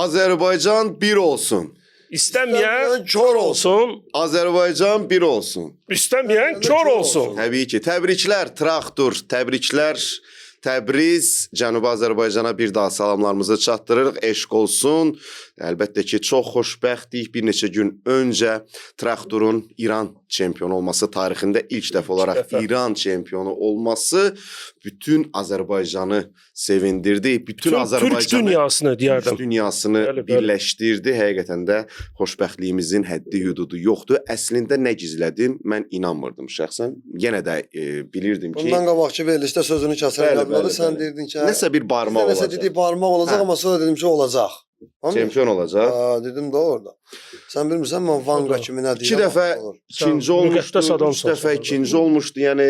Azərbaycan bir olsun. İstəməyən kör olsun. Azərbaycan bir olsun. İstəməyən kör olsun. Təbii ki, təbriklər Traktor, təbriklər Təbriz, Cənubi Azərbaycana bir daha salamlarımızı çatdırırıq. Eşq olsun. Əlbəttə ki, çox xoşbəxtlik. Bir neçə gün öncə Traktorun İran çempionu olması, tarixində ilk dəfə olaraq İran çempionu olması bütün Azərbaycanı sevindirdi. Bütün Azərbaycanı, Türk dünyasını deyərdim. Türk dünyasını birləşdirdi. Həqiqətən də xoşbəxtliyimizin həddi hududu yoxdur. Əslində nə gizlədim, mən inanmırdım şəxsən. Yenə də bilirdim ki... Bundan qabaqki verilişdə sözünü kəsərək sən deyirdin ki... Nəsə bir barmaq olacaq. Nəsə dedik barmaq olacaq, amma sonra dedim ki, olacaq. Çempion olacaq. Dedim də orada. Sən bilmirsən, mən Vanga kimi nə deyirəm? 2 dəfə ikinci olmuşdu, 3 dəfə ikinci olmuşdu. Yəni,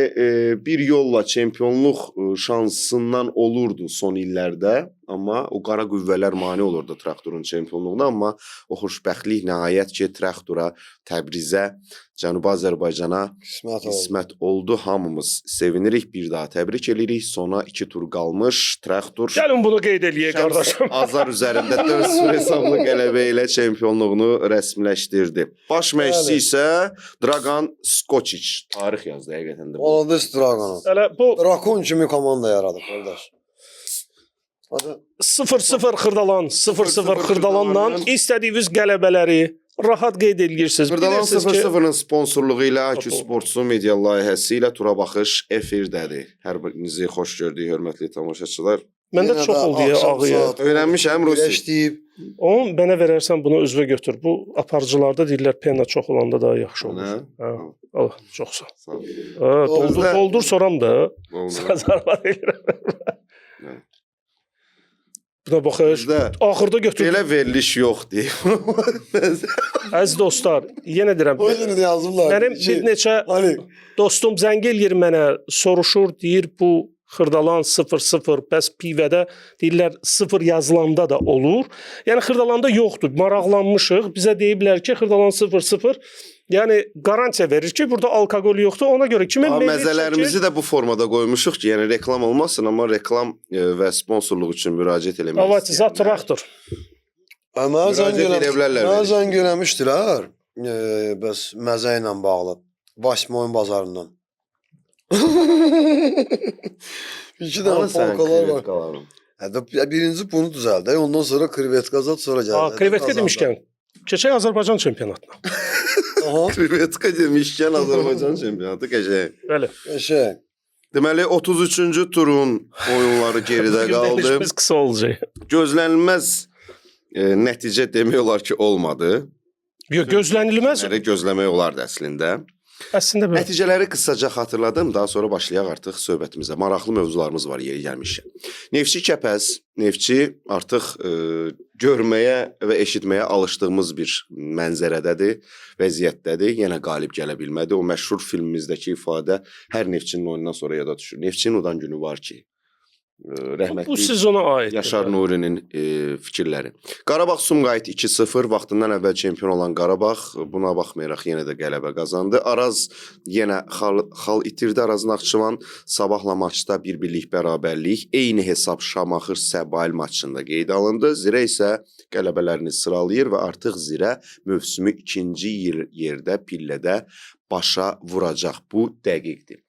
bir yolla çempionluq şansından olurdu son illərdə. Amma o qara qüvvələr mane olurdu Traktorun çempionluğuna. Amma o xoşbəxtlik nəhayət ki, Traktora, Təbrizə, Cənubi Azərbaycana qismət oldu. Hamımız sevinirik, bir daha təbrik edirik. Sona 2 tur qalmış Traktor. Gəlin bunu qeyd eləyək, qardaşım. Azar üzərində 4-0 hesablı qələbə ilə çempionluğunu rəsmiləşdirdi. Baş məşqçi isə Dragan Skočić. Tarix yazdı həqiqətən də. Molodis Dragan. Hələ bu Drakon kimi komanda yaradı, qardaş. 0-0 Xırdalan, 0-0 Xırdalanla istədiyiniz qələbələri rahat qeyd edirsiniz. Xırdalan 0-0-ın sponsorluğu ilə Akü Sportsu media layihəsi ilə tura baxış efirdədir. Hər birinizi xoş gördük, hörmətli tamaşaçılar. Məndə çox oldu ya ağıya. Öyrənmişəm Rusi. Onu mənə verərsən, bunu özünə götür. Bu aparıcılarda deyirlər pena çox olanda daha yaxşı olur. Al, çox sağ. Doldur soram da. Zarafat edirəm. Buna baxış. Axırda götür. Belə veriliş yoxdur. Əziz dostlar, yenə deyirəm. Mənim bir neçə dostum zəng eləyir mənə, soruşur, deyir bu Xırdalan 0-0, bəs pivədə deyirlər 0 yazılanda da olur. Yəni Xırdalanda yoxdur, maraqlanmışıq. Bizə deyiblər ki, Xırdalan 0-0, yəni garantiya verir ki, burada alkoqol yoxdur. Ona görə kimin məzələrimizi də bu formada qoymuşuq ki, yəni reklam olmasın, amma reklam və sponsorluq üçün müraciət eləmək istəyirəm. Zat Traktor. Mənə zəng eləmişdilər, bəs məzə ilə bağlı, Vasmoyun bazarından. 2 dənə polkalar var. Birinci bunu düzəldi, ondan sonra krevetka zat, sonra gəldi. Krevetka demişkən, keçək Azərbaycan çempionatına. Krevetka demişkən Azərbaycan çempionatı qəşəng. Bəli. Qəşəng. Deməli 33-cü turun oyunları geridə qaldı. Biz qısa olacaq. Gözlənilməz nəticə demək olar ki, olmadı. Yox, gözlənilməz. Gözləmək olardı əslində. Əslində belə. Nəticələri qısaca xatırladım, daha sonra başlayaq artıq söhbətimizə. Maraqlı mövzularımız var yeri gəlmişkən. Neftçi Kəpəz, Neftçi artıq görməyə və eşitməyə alışdığımız bir mənzərədədir, vəziyyətdədir. Yenə qalib gələ bilmədi. O məşhur filmimizdəki ifadə hər Neftçinin oyundan sonra yada düşür. Neftçinin odan günü var ki, rəhmətli bu sezona aid Yaşar Nurinin fikirləri. Qarabağ Sumqayıt 2-0 vaxtından əvvəl çempion olan Qarabağ buna baxmayaraq yenə də qələbə qazandı. Araz yenə xal itirdi. Araz Naxçıvan Sabahla maçda bir-birlik bərabərlik. Eyni hesab Şamaxır Səbail maçında qeyd alındı. Zirə isə qələbələrini sıralayır və artıq Zirə mövsümü 2-ci yerdə pillədə başa vuracaq. Bu dəqiqdir.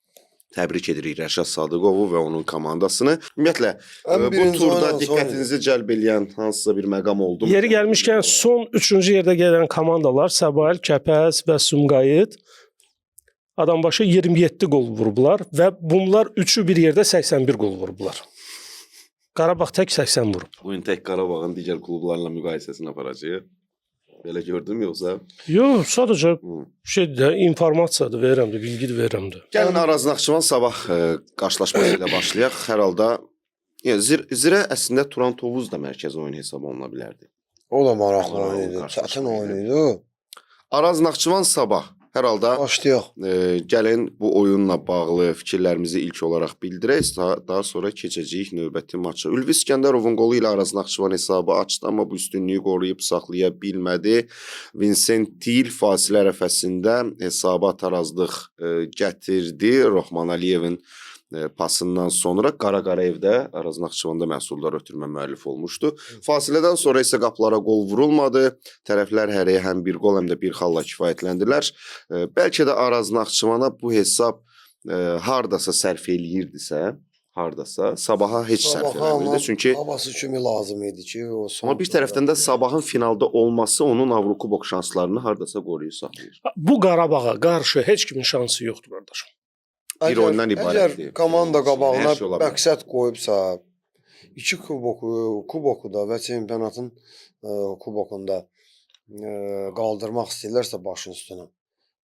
Təbrik edirik Rəşad Sadıqovu və onun komandasını. Ümumiyyətlə, bu turda diqqətinizi cəlb eləyən hansısa bir məqam oldu mu? Yeri gəlmişkən son 3-cü yerdə gələn komandalar Səbail, Kəpəz və Sumqayıt adambaşı 27 qol vurublar və bunlar üçü bir yerdə 81 qol vurublar. Qarabağ tək 80 vurub. Oyun tək Qarabağın digər klublarla müqayisəsini aparacaq. Belə gördüm yoxsa? Yox, sadəcə informasiyadır, verirəm də, bilgi də verirəm də. Gəlin Araz Naxçıvan sabah qarşılaşması ilə başlayaq. Hər halda Zirə əslində Turan Tovuz da mərkəzi oyun hesabı oluna bilərdi. O da maraqlı oyun idi, çətin oyun idi. Araz Naxçıvan sabah. Hər halda gəlin bu oyunla bağlı fikirlərimizi ilk olaraq bildirək, daha sonra keçəcəyik növbəti maça. Ülvi İskəndərovun qolu ilə Araz Naxçıvan hesabı açdı, amma bu üstünlüyü qoruyub saxlaya bilmədi. Vincent Til fasilə ərəfəsində hesaba tarazlıq gətirdi. Rohman Aliyevin pasından sonra Qara Qarayevdə Araz Naxçıvanda məhsuldar ötürmə müəllif olmuşdu. Fasilədən sonra isə qapılara qol vurulmadı. Tərəflər hərəyə həm bir qol, həm də bir xalla kifayətləndilər. Bəlkə də Araz Naxçıvana bu hesab hardasa sərf eləyirdisə, Sabaha heç sərf eləmirdi. Çünki havası kimi lazım idi ki, o son. Amma bir tərəfdən də Sabahın finalda olması onun Avrokubok şanslarını hardasa qoruyur, saxlayır. Bu Qarabağa qarşı heç kimin şansı yoxdur qardaşım. Bir oyundan ibarətdir. Əgər komanda qabağına Hər şey ola bilər. məqsəd qoyubsa, 2 kuboku da və çempionatın kubokunda qaldırmaq istəyirlərsə başın üstünə.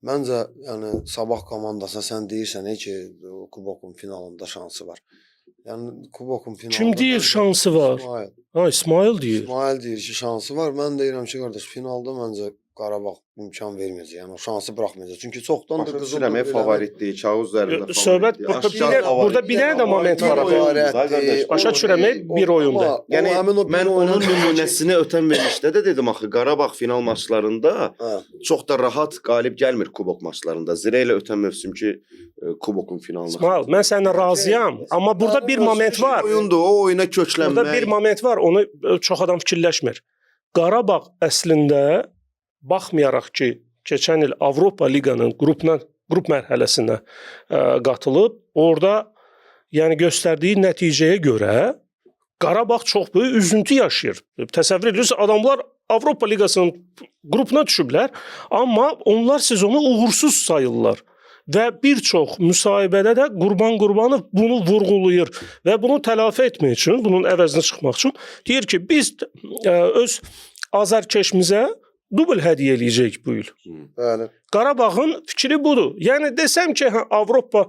Məncə, yəni Sabah komandasına sən deyirsən ki, kubokun finalında şansı var. Yəni kubokun finalında Kim deyir şansı var? İsmail. Ha, İsmail deyir. İsmail deyir ki, şansı var. Mən deyirəm ki, qardaş, finalda məncə Qarabağ imkan verməyəcək. Yəni o şansı buraxmayacaq. Çünki çoxdan da qızıl Başa favoritdir, kağız üzərində Söhbət burada bir dənə də moment var. Başa düşürəm, bir oyunda. Yəni mən onun nümunəsini ötən verilişdə də dedim axı Qarabağ final maçlarında çox da rahat qalib gəlmir kubok maçlarında. Zirə ilə ötən mövsümki kubokun finalında. İsmail, mən səninlə razıyam, amma burada bir moment var. Oyundur, o oyuna köklənmək. Burada bir moment var, onu çox adam fikirləşmir. Qarabağ əslində baxmayaraq ki, keçən il Avropa Liqanın qrup mərhələsinə qatılıb, orada yəni göstərdiyi nəticəyə görə Qarabağ çox böyük üzüntü yaşayır. Təsəvvür edirsiniz, adamlar Avropa Liqasının qrupuna düşüblər, amma onlar sezonu uğursuz sayırlar. Və bir çox müsahibədə də Qurbanov bunu vurğulayır və bunu tələfi etmək üçün, bunun əvəzinə çıxmaq üçün deyir ki, biz öz azarkeşimizə dubl hədiyyə eləyəcək bu il. Bəli. Qarabağın fikri budur. Yəni desəm ki, Avropa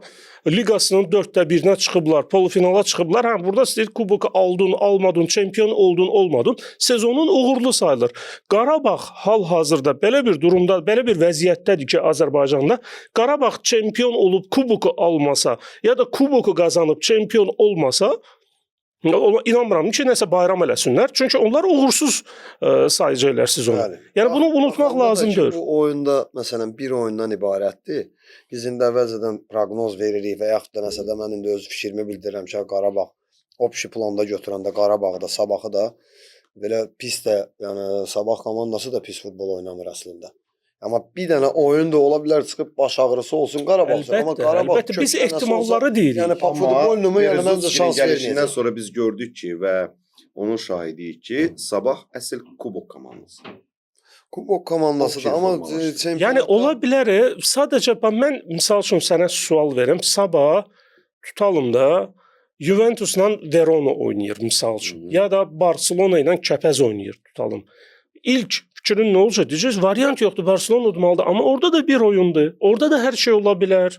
Liqasının 1/4-ə çıxıblar, polofinala çıxıblar. Burada istəyir kuboku aldın, almadın, çempion oldun, olmadın, sezonun uğurlu sayılır. Qarabağ hal-hazırda belə bir durumda, belə bir vəziyyətdədir ki, Azərbaycanda Qarabağ çempion olub kuboku almasa ya da kuboku qazanıb çempion olmasa, inanmıram ki, nəsə bayram eləsinlər. Çünki onlar uğursuz sayacaqlar sezonu. Yəni bunu unutmaq lazımdır. Bu oyunda, məsələn, bir oyundan ibarətdir. Biz indi əvvəlcədən proqnoz veririk və yaxud da nəsə də mən indi öz fikrimi bildirirəm ki, Qarabağ opsi planda götürəndə Qarabağda, Sabahı da belə pis də, yəni Sabah komandası da pis futbol oynamır əslində. Amma bir dənə oyun da ola bilər çıxıb baş ağrısı olsun Qarabağ. Amma Qarabağ əlbəttə biz ehtimalları deyirik. Yəni futbolunu yəni məncə şans verməyəcək. Sonra biz gördük ki və onun şahidiyik ki, Sabah əsl kubok komandası. Kubok komandasıdır, amma yəni ola bilər. Sadəcə mən misal üçün sənə sual verim. Sabah tutalım da Juventusla Verona oynayır misal üçün. Ya da Barcelona ilə Kəpəz oynayır tutalım. İlk fikrin nə olacaq? Deyəcəksiniz, variant yoxdur, Barcelona udmalıdır. Amma orada da bir oyundur. Orada da hər şey ola bilər.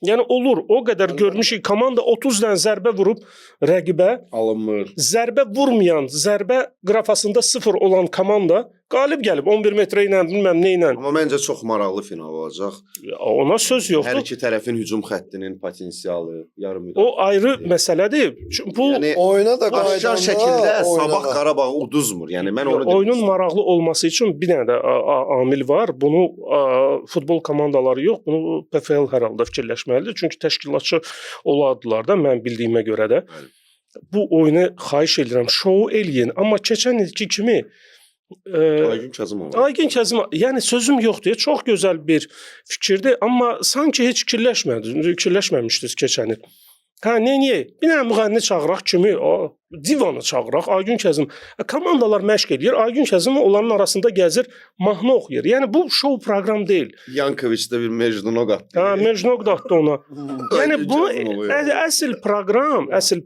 Yəni olur, o qədər görmüşük. Komanda 30 dənə zərbə vurub rəqibə alınmır. Zərbə vurmayan, zərbə qrafasında 0 olan komanda qalib gəlib 11 metrə ilə, bilməm nə ilə. Amma məncə çox maraqlı final olacaq. Ona söz yoxdur. Hər iki tərəfin hücum xəttinin potensialı, yarım müdafiə. O ayrı məsələdir. Bu yəni, oyuna da aşkar şəkildə Sabah Qarabağ uduzmur. Yəni mən onu oyunun maraqlı olması üçün bir dənə də amil var. Bunu futbol komandaları yox, bunu PFL hər halda fikirləşməlidir. Çünki təşkilatçı olardılar da mən bildiyimə görə də. Bu oyunu xahiş edirəm, şou eləyin. Amma keçən ilki kimi Aygün Kazımov. Aygün Kazımov, yəni sözüm yoxdur. Çox gözəl bir fikirdir, amma sanki heç fikirləşməmişdiniz keçən il. Niyə? Bir dənə müğənni çağıraq kimi, divanı çağıraq, Aygün Kazımov. Komandalar məşq edir, Aygün Kazımov onların arasında gəzir, mahnı oxuyur. Yəni bu şou proqram deyil. Yankoviç də bir Mecnun'a qatdı. Mecnun qatdı ona. Yəni bu əsl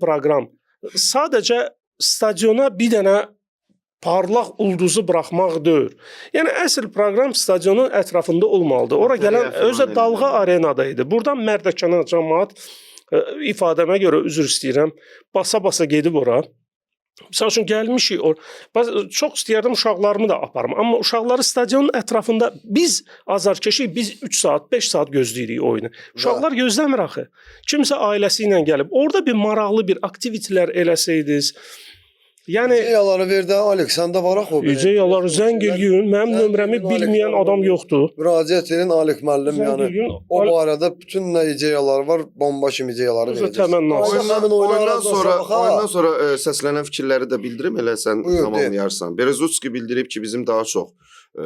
proqram sadəcə stadiona bir dənə parlaq ulduzu buraxmaq deyil. Yəni əsl proqram stadionun ətrafında olmalıdır. Ora gələn özü dalğa arenada idi. Burdan Mərdəkana cəmaət ifadəmə görə üzr istəyirəm. Basa-basa gedib ora. Məsəl üçün gəlmişik çox istəyərdim uşaqlarımı da aparım. Amma uşaqları stadionun ətrafında biz azarkeşik, biz 3 saat, 5 saat gözləyirik oyunu. Uşaqlar gözləmir axı. Kimsə ailəsi ilə gəlib. Orada bir maraqlı bir aktivitələr eləsəydiniz, Yəni ideyaları ver də Alex, səndə var axı o. ideyaları zəng eləyin, mənim nömrəmi bilməyən adam yoxdur. Müraciət edin Alex müəllim, Zəng yəni eləyin. o barədə bütün nə ideyaları var, bomba kimi ideyaları Özü verəcək. təmənnası. Oyundan sonra səslənən fikirləri də bildirim, elə sən Buyur, tamamlayarsan. Berezutski bildirib ki, bizim daha çox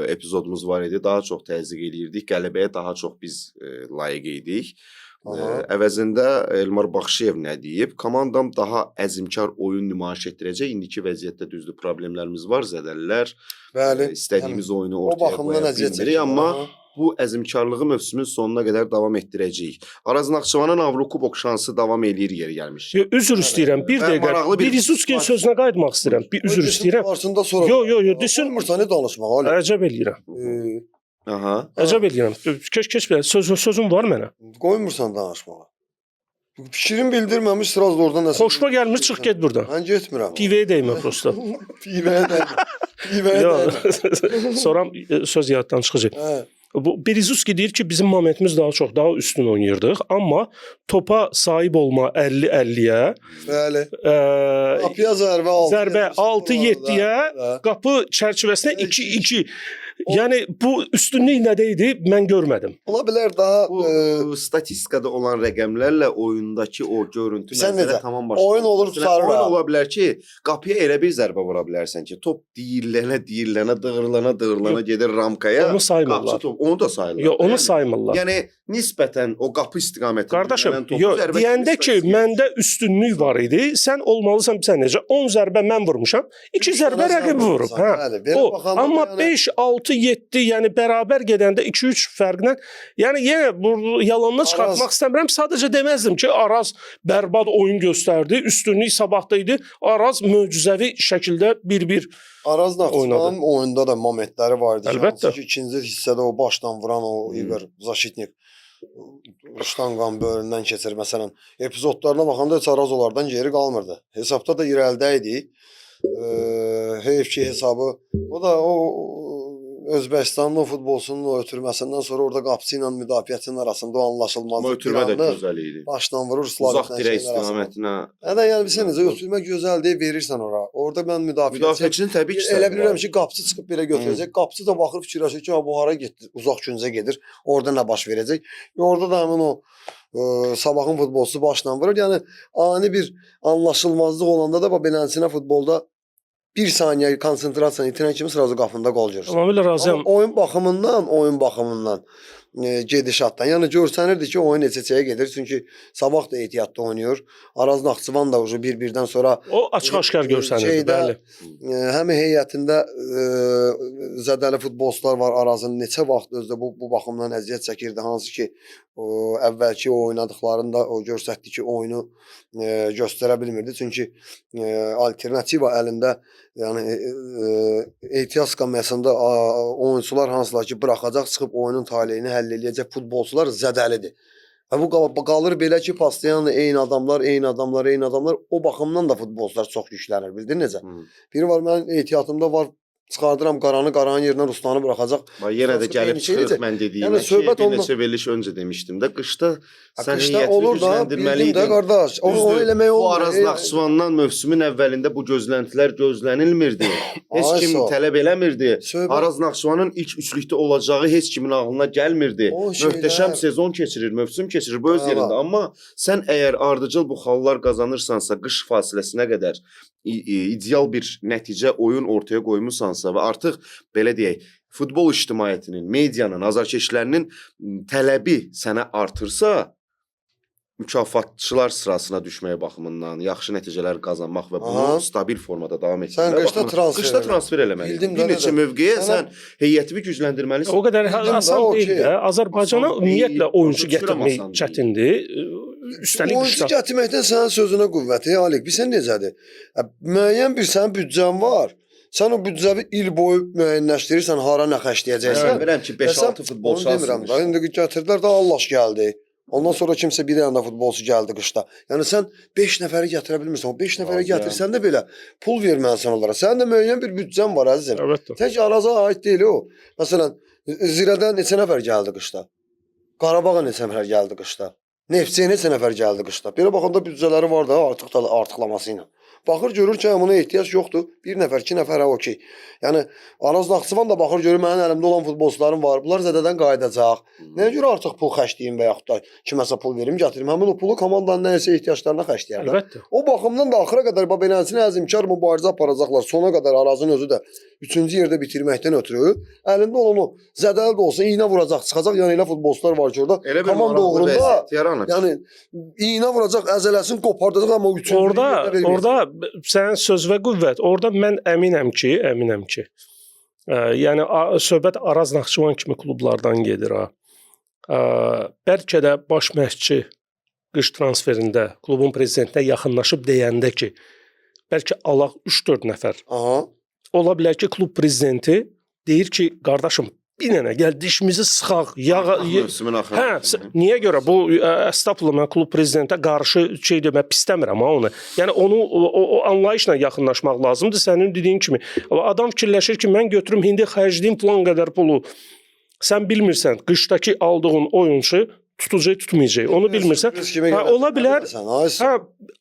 epizodumuz var idi, daha çox təzyiq eləyirdik, qələbəyə daha çox biz layiq idik. Əvəzində Elmar Baxşıyev nə deyib? Komandam daha əzmkar oyun nümayiş etdirəcək. İndiki vəziyyətdə düzdür, problemlərimiz var, zədəlilər. Bəli. İstədiyimiz oyunu O ortaya baxımdan qoya əziyyət bilmirik, çəkir. amma bu əzmkarlığı mövsümün sonuna qədər davam etdirəcəyik. Araz Naxçıvanın Avrokubok şansı davam eləyir yeri gəlmiş. Üzr istəyirəm, bir Və dəqiqə. maraqlı bir- Berizutski'nin sözünə qayıtmaq istəyirəm. Bir üzr istəyirəm. Qarşında sonra. Yo, desin. Bilmirsən nə danışmaq Alex. Əcəb eləyirəm. Aha. Əcəb eləyirəm. Keç belə. Sözüm var mənə. Qoymursan danışmağa. Fikrin bildirməmiş sıraz oradan nəsə. Xoşuma gəlmir, çıx get burdan. Mən getmirəm. Pivəyə dəymə prosta. Pivəyə də. Pivəyə Yo. də. Sonra söz yaddan çıxacaq. Hə. Bu Berizutski deyir ki, bizim momentimiz daha üstün oynayırdıq, amma topa sahib olma 50-50-yə, Bəli. Qapıya zərbə 6-7-yə, qapı çərçivəsinə 2-2. Yəni bu üstünlük nədə idi? Mən görmədim. Ola bilər daha Bu statistikada olan rəqəmlərlə oyundakı o görüntü Sən məsələ necə? tamam başqa. Oyun olur, Məsələn, tutarlar. Oyun ola bilər ki, qapıya elə bir zərbə vura bilərsən ki, top diyirlənə, dığırlana gedir ramkaya. Onu saymırlar. Qapçı top, onu da sayırlar. Yox, onu saymırlar. Yəni nisbətən o qapı istiqamətində Qardaşım, gələn topu yox, zərbə deyəndə kimi ki, istəyirsən. məndə üstünlük var idi, sən olmalısan sən necə? 10 zərbə mən vurmuşam, 2 zərbə rəqib vurub, hə. Bəli, belə O, baxanda amma yəni- 5, 6, 7, yəni bərabər gedəndə 2-3 fərqlə, yəni yenə bu yalanını çıxartmaq istəmirəm. Sadəcə deməzdim ki, Araz bərbad oyun göstərdi, üstünlük sabahda idi. Araz möcüzəvi şəkildə 1-1 Araz Naxçıvanın oyunda da momentləri var idi. Əlbəttə. Hansı ki, ikinci hissədə o başdan vuran o Igor Zaşitnik ştanqan bölündən keçir məsələn. Epizodlarına baxanda heç Araz onlardan geri qalmırdı. Hesabda da irəlidə idi. Heyf ki hesabı o da o Özbəkistanın o futbolçunun o ötürməsindən sonra orada qapıçı ilə müdafiəçinin arasında o Amma anlaşılmazlıq ötürmə də gözəl idi. başdan vurur Uzaq Slaviyatla dirək istiqamətinə. Hətta yəni bilsən necə ötürmə gözəl deyə verirsən ora. Orada mən Müdafiəçinin təbii ki, elə səhvi bilirəm var. ki, qapıçı çıxıb belə götürəcək. Qapıçı da baxır fikirləşir ki, bu hara getdi? Uzaq küncə gedir. Orada nə baş verəcək? Orada da həmin o Sabahın futbolçusu başdan vurur. Yəni ani bir anlaşılmazlıq olanda da beləsinə futbolda 1 saniyə konsentrasiyanı itirən kimi sırası qapında qol görürsən. Tamamilə razıyam. Amma oyun baxımından gedişatdan. Yəni görsənirdi ki, oyun neçə-neçəyə gedir. Çünki Sabah da ehtiyatlı oynayır. Araz Naxçıvan da ucu bir-birdən sonra O açıq-aşkar görsənirdi, bəli. Həm heyətində zədəli futbolçular var Arazın. Neçə vaxt özdə bu baxımdan əziyyət çəkirdi. Hansı ki, əvvəlki oynadıqlarında o göstərdi ki, oyunu göstərə bilmirdi. Çünki alternativa əlində yəni ehtiyac qaməsinə oyunçular hansılar ki, buraxacaq, çıxıb oyunun taleyini həll eləyəcək futbolçular zədəlidir. Və bu qalır belə ki, paslayan eyni adamlar, o baxımdan da futbolçular çox yüklənir, bildin necə? Biri var mənim ehtiyatımda var, çıxardıram qaranın yerinə Ruslanı buraxacaq. Yenə də gəlib çıxırıq mən dediyimə ki, bir neçə veriliş öncə demişdim də, qışda sən heyətini gücləndirməliydin. Qardaş, onu eləmək Bu olmur. Araz Naxçıvandan mövsümün əvvəlində bu gözləntilər gözlənilmirdi. Heç kim tələb eləmirdi. Araz Naxçıvanın ilk üçlükdə olacağı heç kimin ağlına gəlmirdi. Möhtəşəm sezon keçirir, mövsüm keçirir bu öz yerində. Amma sən əgər ardıcıl bu xallar qazanırsansa, qış fasiləsinə qədər ideal bir nəticə oyun ortaya qoymusansa və artıq belə deyək, futbol ictimaiyyətinin, medianın, azarkeşlərinin tələbi sənə artırsa, mükafatçılar sırasına düşməyə baxımından, yaxşı nəticələr qazanmaq və bunu stabil formada davam etdirməyə baxımından. Qışda transfer eləməlisən. Bir neçə mövqeyə sən heyətini gücləndirməlisən. O qədər asan deyil də. Azərbaycana ümumiyyətlə oyuncu gətirmək çətindir. Üstəlik oyuncu gətirməkdən sənin sözünə qüvvəti, Alik, bilsən necədir? Müəyyən bir sənin büdcən var. Sən o büdcəvi il boyu müəyyənləşdirirsən, hara nə xərcləyəcəksən. Bilmirəm ki, 5-6 futbolçu alsındır. İndi gətirdilər də Allah gəldi. Ondan sonra kimsə bir dənə futbolçu gəldi qışda. Yəni sən 5 nəfəri gətirə bilmirsən. O 5 nəfəri gətirsən də belə pul verməlisən onlara. Sənin də müəyyən bir büdcən var əzizim. Əlbəttə. Tək Araza aid deyil o. Məsələn, Zirədən neçə nəfər gəldi qışda? Qarabağa neçə nəfər gəldi qışda? Neftçiyə neçə nəfər gəldi qışda? Belə baxanda büdcələri var da artıqlaması ilə. Baxır görür ki, buna ehtiyac yoxdur. Bir nəfər, iki nəfər okey. Yəni Araz Naxçıvan da baxır görür mənim əlimdə olan futbolçularım var. Bunlar zədədən qayıdacaq. Nəyə görə artıq pul xərcləyim və yaxud da kiməsə pul verim, gətirim. Həmin o pulu komandanın nəyisə ehtiyaclarına xərcləyərlər. Əlbəttə. O baxımdan da axıra qədər beləsinə əzmkar mübarizə aparacaqlar. Sona qədər Arazın özü də 3-cü yerdə bitirməkdən ötürü əlində olan o zədəli də olsa iynə vuracaq, çıxacaq. Yəni elə futbolçular var ki, orada komanda uğrunda yəni iynə vuracaq, əzələsini qopardacaq amma 3-cü orada sənin söz və qüvvət. Orada mən əminəm ki, yəni söhbət Araz Naxçıvan kimi klublardan gedir ha. Bəlkə də baş məşqçi qış transferində klubun prezidentinə yaxınlaşıb deyəndə ki, bəlkə alaq 3-4 nəfər. Aha. Ola bilər ki, klub prezidenti deyir ki, qardaşım, bir dənə gəl dişimizi sıxaq. Niyə görə bu əstəğfurullah mən klub prezidentə qarşı şey demək istəmirəm ha onu. Yəni onu o anlayışla yaxınlaşmaq lazımdır. Sənin dediyin kimi adam fikirləşir ki, mən götürüm indi xərcləyim plan qədər pulu. Sən bilmirsən qışdakı aldığın oyunçu tutacaq, tutmayacaq. Onu bilmirsən. Ola bilər.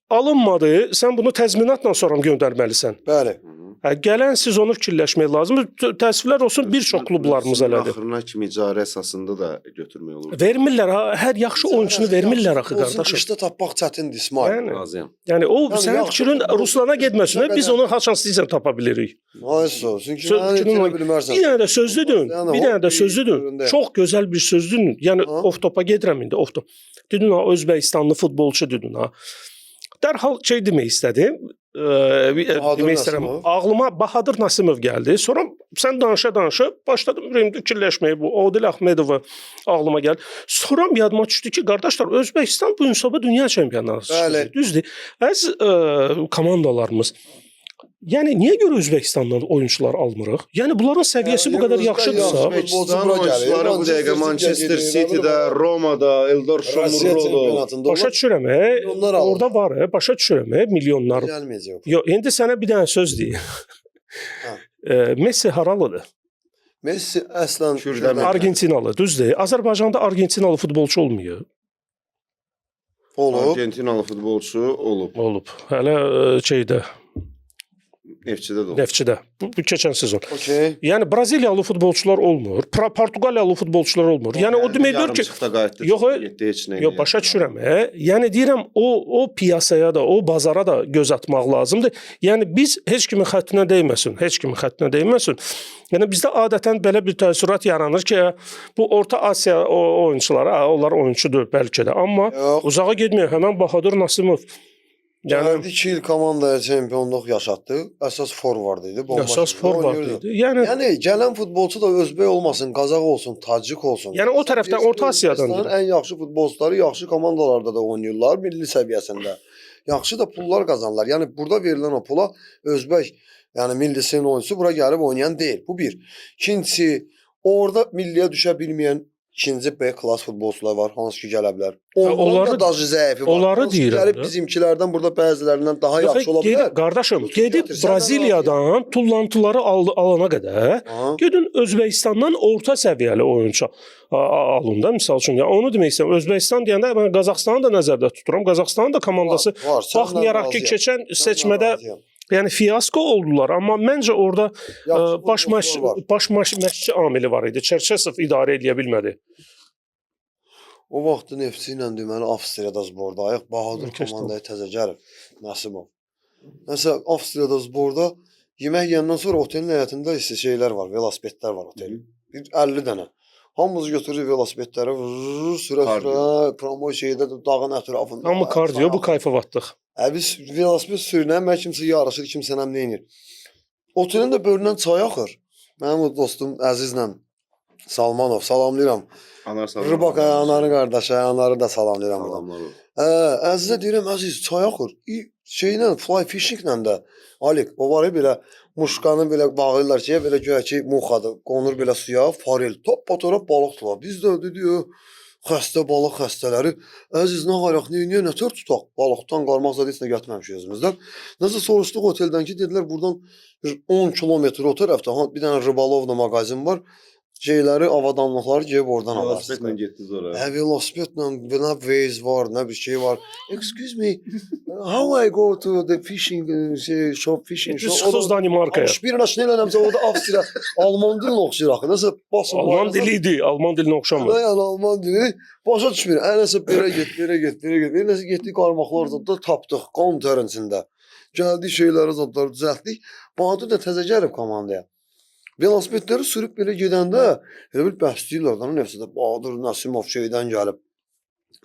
Alınmadı. Sən bunu təzminatla sonra göndərməlisən. Bəli. Gələn sezonu fikirləşmək lazımdır. Təəssüflər olsun, bir çox klublarımız elədir. Axırına kimi icarə əsasında da götürmək olur. Vermirlər, hər yaxşı oyunçunu vermirlər axı qardaşım. Qışda tapmaq çətindir İsmail. Yəni o sənin fikrin Ruslana getməsin. Biz onu haçan istəyirsən tapa bilirik. Ayso, çünki mən bilmərsən. Bir dənə də sözlüdür. Çox gözəl bir sözdür. Yəni off-topa gedirəm indi, off-top. Dedin ha, Özbəkistanlı futbolçu dedin ha. Dərhal şey demək istədim. Demək istəyirəm. Ağlıma Bahadır Nasimov gəldi. Sonra sən danışa başladım fikirləşməyə bu Odil Ahmedova ağlıma gəldi. Sonra yadıma düşdü ki, qardaşlar Özbəkistan bu müsabiqə dünya çempionatı çıxacaq. Düzdür. Komandalarımız yəni niyə görə Özbəkistandan oyunçular almırıq? Yəni bunların səviyyəsi bu qədər yaxşıdırsa, Özbəkistan oyunçuları bu dəqiqə Manchester City-də, Romada, Eldar Şomurluda başa düşürəm. Orada var, başa düşürəm, milyonlar. Yox, indi sənə bir dənə söz deyim. Messi haralıdır? Messi əslən Argentinalı, düzdür. Azərbaycanda Argentinalı futbolçu olmuyor. Olub. Argentinalı futbolçu olub. Olub. Hələ şeydə Neftçidə. Bu keçən sezon. Okay. Yəni Braziliyalı futbolçular olmur, Portuqaliyalı futbolçular olmur. Yəni o deməkdir ki, yox, başa düşürəm. Yəni deyirəm o piyasaya da, o bazara da göz atmaq lazımdır. Yəni biz heç kimin xəttinə dəyməsin. Yəni bizdə adətən belə bir təəssürat yaranır ki, bu Orta Asiya oyunçuları, onlar oyunçudur bəlkə də, amma uzağa getmir. Həmin Bahadır Nasimov Gəldi 2 il komandaya çempionluq yaşatdı. Əsas forvard idi. Yəni gələn futbolçu da özbək olmasın, Qazaq olsun, Tacik olsun. Yəni o tərəfdən Orta Asiyadandır. Ən yaxşı futbolçuları yaxşı komandalarda da oynayırlar, milli səviyyəsində. Yaxşı da pullar qazanırlar. Yəni burada verilən o pula özbək, yəni millisinin oyunçusu bura gəlib oynayan deyil. Bu bir. İkincisi, orada milliyə düşə bilməyən ikinci B klass futbolçular var, hansı ki gələ bilər. Onların da dajı zəifi var. Onları deyirəm. Gəlib bizimkilərdən burada bəzilərindən daha yaxşı ola bilər. Qardaşım, gedib Braziliyadan tullantıları alana qədər, gedin Özbəkistandan orta səviyyəli oyuncu alın da, misal üçün. Onu demək istəyirəm. Özbəkistan deyəndə mən Qazaxıstanı da nəzərdə tuturam. Qazaxıstanın da komandası baxmayaraq ki, keçən seçmədə yəni fiyasko oldular, amma məncə orada baş məşqçi amili var idi. Çerchesov idarə edə bilmədi. O vaxt Neftçi ilə deməli Avstriyada zbordayıq. Bahadır komandaya təzə gəlib. Nasimov. Nəsə Avstriyada zborda yemək yeyəndən sonra otelin həyətində şeylər var, velosipedlər var otelin. 50 dənə. Hamımız götürürük velosipedləri, sürə, promo şeydə dağın ətrafında. Amma kardiyo, bu kayfavatdıq. Biz velosiped sürünən, mən kimsə yarışır, kimsə nəm neynir. Otelin də bölündən çay axır. Mənim o dostum Əzizlə Salmanov, salamlayıram. Rıbak anarı qardaşı, anarı da salamlayıram. Əzizə deyirəm, Əziz, çay axır. Şeylə, fly fishinglə də, Alik, o var ya belə, muşqanı belə bağlayırlar ki, belə göyə ki, muxadır, qonur belə suya, farel, top fotoğraf balıqdırlar. Biz də dedik, xəstə balıq xəstələri, Əziz, nə qaraq, nə tör tutaq, balıqdan qarmaq zadı heç nə gətirməmişik özümüzdən. Nəsə soruşduq oteldən ki, dedilər, buradan 10 kilometr o tərəfdə, bir dənə Rıbalovna mağazin var, şeyləri, avadanlıqları gəlib oradan alarsınız. Velosipedlə getdiniz ora. Velosipedlə, nə Waze var, nə bir şey var. Excuse me, how I go to the fishing shop, fishing shop? Çıxız Danimarkaya. Bir naşın eləmsə orada Avstriya, Alman dilini oxuyur axı. Nəsə basın. Alman dili idi, Alman dilinə oxşamır. Yəni Alman dili başa düşmür. Nəsə belə get, belə get, belə get. Nəsə getdik qarmaqlar da tapdıq kontörün içində. Gəldik şeyləri zadları düzəltdik. Bahadır da təzə gəlib komandaya. Velosipedləri sürüb belə gedəndə elə bir bəsləyirlər da nəfsədə Bahadır Nasimov şeydən gəlib.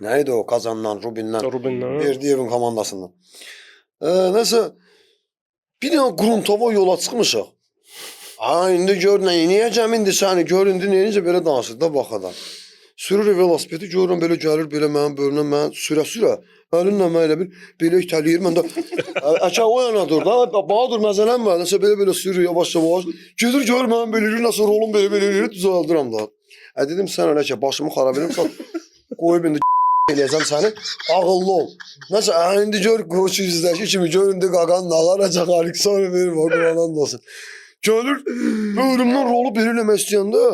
Nə idi o Kazandan, Rubindən? Rubindən. Berdiyevin komandasından. Nəsə bir dənə Gruntova yola çıxmışıq. İndi gör nə eləyəcəm indi səni göründü necə belə danışır da baxadan. Sürür velosipedi görürəm belə gəlir belə mənim bölünə mən sürə-sürə əlinlə mən elə bir belə itələyir mən də əçə o yana dur da Bahadır məzələnmə nəsə belə sürür yavaş-yavaş gedir gör mən belə nəsə rolum belə düzəldirəm da. Dedim sən elə ki başımı xarab edirəm qoyub indi eləyəcəm səni ağıllı ol. Nəsə indi gör qoçu yüzdəki kimi göründü qaqanın ağaracaq halik sonra verir o quranan olsun. Gəlir bölümdən rolu belə eləmək istəyəndə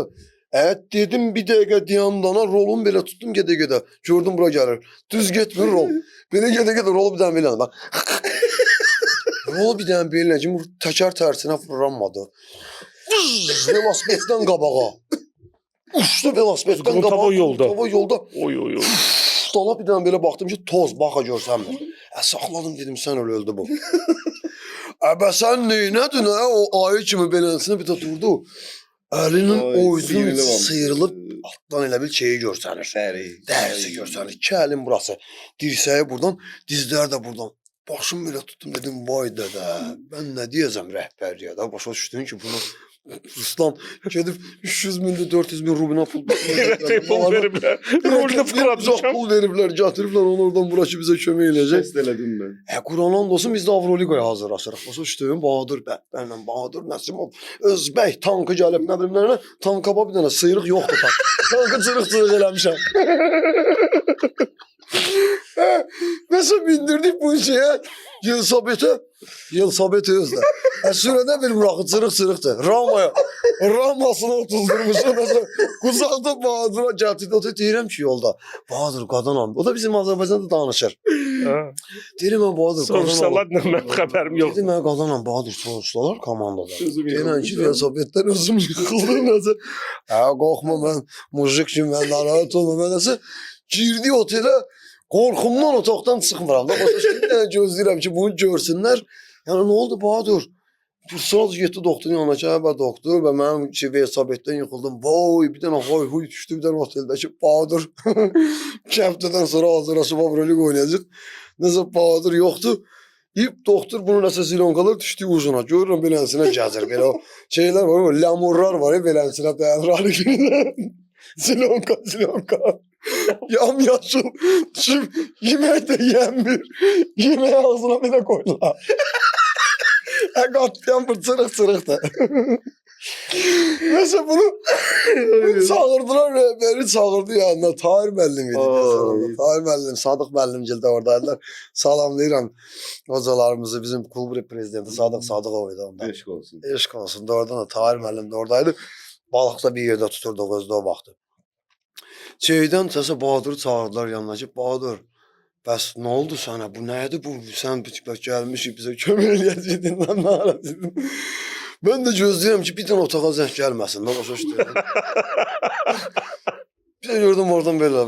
dedim bir dəqiqə diyandana rolum belə tutdum gedə-gedə. Gördüm bura gəlir. Düz getmir rol. Belə gedə-gedə rolu bir dənə belə bax. Rolu bir dənə belə ki təkər tərsinə fırlanmadı. Velosipeddən qabağa. Uçdu velosipeddən qabağa. Gruntava yolda. Oy. Dala bir dənə belə baxdım ki toz baxa görsənmir. Saxladım dedim sən öldü bu. Sən neynədin o ayı kimi beləsini bir də durdu. Əlinin oyunun sıyrılıb altdan elə bir şeyi görsənir. Dərisi görsənir. İki əlin burası. Dirsəyi buradan, dizlər də buradan. Başım belə tutdum dedim vay dədə. Mən nə deyəcəm rəhbərliyə də. Başa düşdün ki bunu Ruslan gedib 300 min 400 min rubina pul veriblər. Rolda fırlatmışam. Pul veriblər, gətiriblər onu oradan bura ki bizə kömək eləyəcək. Test elədim mən. Quranan olsun biz də Avroligaya hazırlaşırıq. Başa düşdün? Bahadır bəhbərlə Bahadır Nəsimov Özbək tankı gəlib nə bilim nə tanka bir dənə sıyrıq yoxdur tank. Tankı cırıq eləmişəm. Nəsə bindirdik bu şeyə Yelsabet'e özdə. Sürədə bir bıraxı cırıq-cırıqdır. Ramasını otuzdurmuşum. Quzaqda Bahadır'a gətirdi. O da deyirəm ki yolda. Bahadır qadanam. O da bizim Azərbaycanda danışır. Deyirəm mən Bahadır qadanam. Soruşsalar mən xəbərim yox. Dedim mən qadanam Bahadır soruşsalar komandada. Deyirəm ki Yelsabet'dən özüm yıxıldım. Qorxma mən mujik kimi mən narahat olma. Mən nəsə girdi otelə qorxumdan otaqdan çıxmıram da. Başa gözləyirəm ki bunu görsünlər. Yəni nə oldu Bahadır? Sonra getdi doktorun yanına ki, doktor və mənim Yelsabet'dən yıxıldım. Vay, bir dənə huy düşdü bir dənə oteldəki Bahadır. 2 həftədən sonra hazırlaşıb Avrolig oynayacaq. Nəsə Bahadır yoxdur. Doktor bunu nəsə silonkalar düşdü ucuna. Görürəm beləsinə gəzir. Belə o şeylər var, lamurlar var, beləsinə dayanır. Silonka. Yamyaşıl. Şimdi yemek de yenmir. Yemeği ağzına bir de koydular. Katlayan bir çırık da. Neyse bunu çağırdılar beni çağırdı yanına. Tahir müəllim idi. Tahir müəllim, Sadıq müəllimgil də oradaydılar. Salamlayıram hocalarımızı. Bizim klub prezidenti Sadıq Sadıqov idi onda. Eşq olsun. Eşq olsun. Oradan da Tahir müəllim də oradaydı. Balıqda bir yerdə tuturduq özdə o vaxtı. Şeydən səsə Bahadır'ı çağırdılar yanına ki, Bahadır, bəs nə oldu sənə? Bu nədir bu? Sən gəlmişik bizə kömək eləyəcəkdin, mən naraz idim. Mən də gözləyirəm ki, bir dənə otağa zəng gəlməsin. Nə başa düşdüm. Bir də gördüm oradan belə.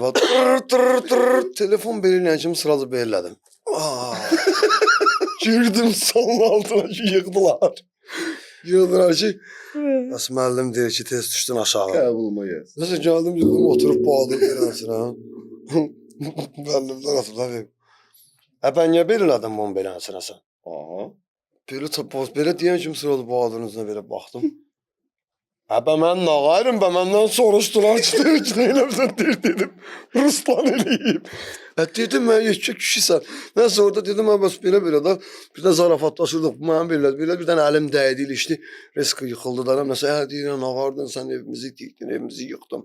Telefon belə eləyən kimi sırada bellədim. Girdim salın altına ki, yıxdılar. Yığdılar ki, bəs müəllim deyir ki, tez düşdün aşağı. Qəbuluma gəz. Nəsə gəldim, dedim, oturub Bahadır verənsinə. Müəllimdən atırlar verim. Bən niyə belə elədin bunu belənsinə sən? Belə deyən kimi sırada Bahadırın üzünə belə baxdım. Bən mən nağayırım, məndən soruşdular ki, neyləmsən dedim. Ruslan eləyib. Dedim, mən yekə kişisən. Nəsə orada dedim, bəs belə da bir də zarafatlaşırdıq. Mənim belə bir dənə əlim dəydi, ilişdi. Riski yıxıldı da. Nəsə, deyirəm, nağardın, sən evimizi tikdin, evimizi yıxdın.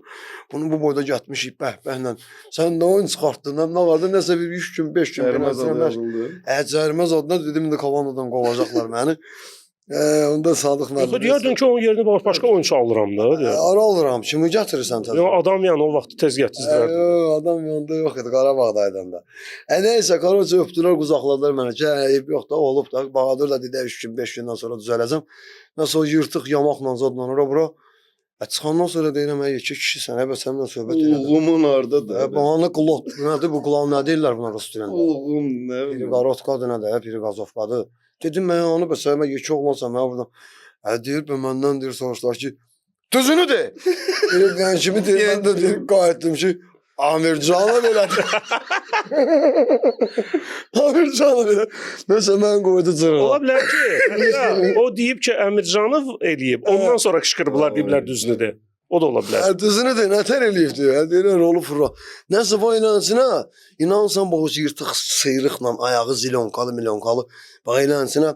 Bunu bu boyda gətmişik bəhbəhlə. Sən nə oyun çıxartdın, nağardın, nəsə bir 3 gün, 5 gün. Cərimə zad yazıldı. Cərimə zadına dedim, indi komandadan qovacaqlar məni. Onda Sadıq Yox, deyərdin ki, onun yerinə başqa oyunçu alıram da. Ara alıram. Kimi gətirirsən təzə? Yox, adam yəni o vaxt tez gətirdilər. Adam yanında yox idi, Qarabağdaydı da. Nəysə, Karoca öpdülər, qucaqladılar mənə ki, eyb yox da, olub da. Bahadır da dedi, 3 gün, 5 gündən sonra düzələcəm. Nəsə o yırtıq yamaqla zadla ora-bura. Çıxandan sonra deyirəm, ki, kişi sən, səninlə söhbət edirəm. Uğumun hardadır? Bana qulot, nədir bu qulağın nə deyirlər buna rus dilində? Uğum nə? Biri Qarovkadır, nədir, biri Qazovkadır. Dedim, mən onu bəsəmə yekə olmasam, mən buradan. Deyir, məndən deyir, soruşlar ki, düzünü de. Deyir, yəni kimi deyir, mən də deyir, qayıtdım ki, Amircan'a belədir. Amircan'a belədir. Nəsə mən qoydu cırığa. Ola bilər ki, o deyib ki, Əmircanov eləyib, ondan sonra qışqırıblar, deyiblər düzünü de. O da ola bilər. Düzünü de, nətər eləyib deyir, deyir, rolu fırla. Nəsə bu inancına, inansan bu yırtıq sıyrıqla, ayağı zilyonkalı, milyonkalı, bax inancına,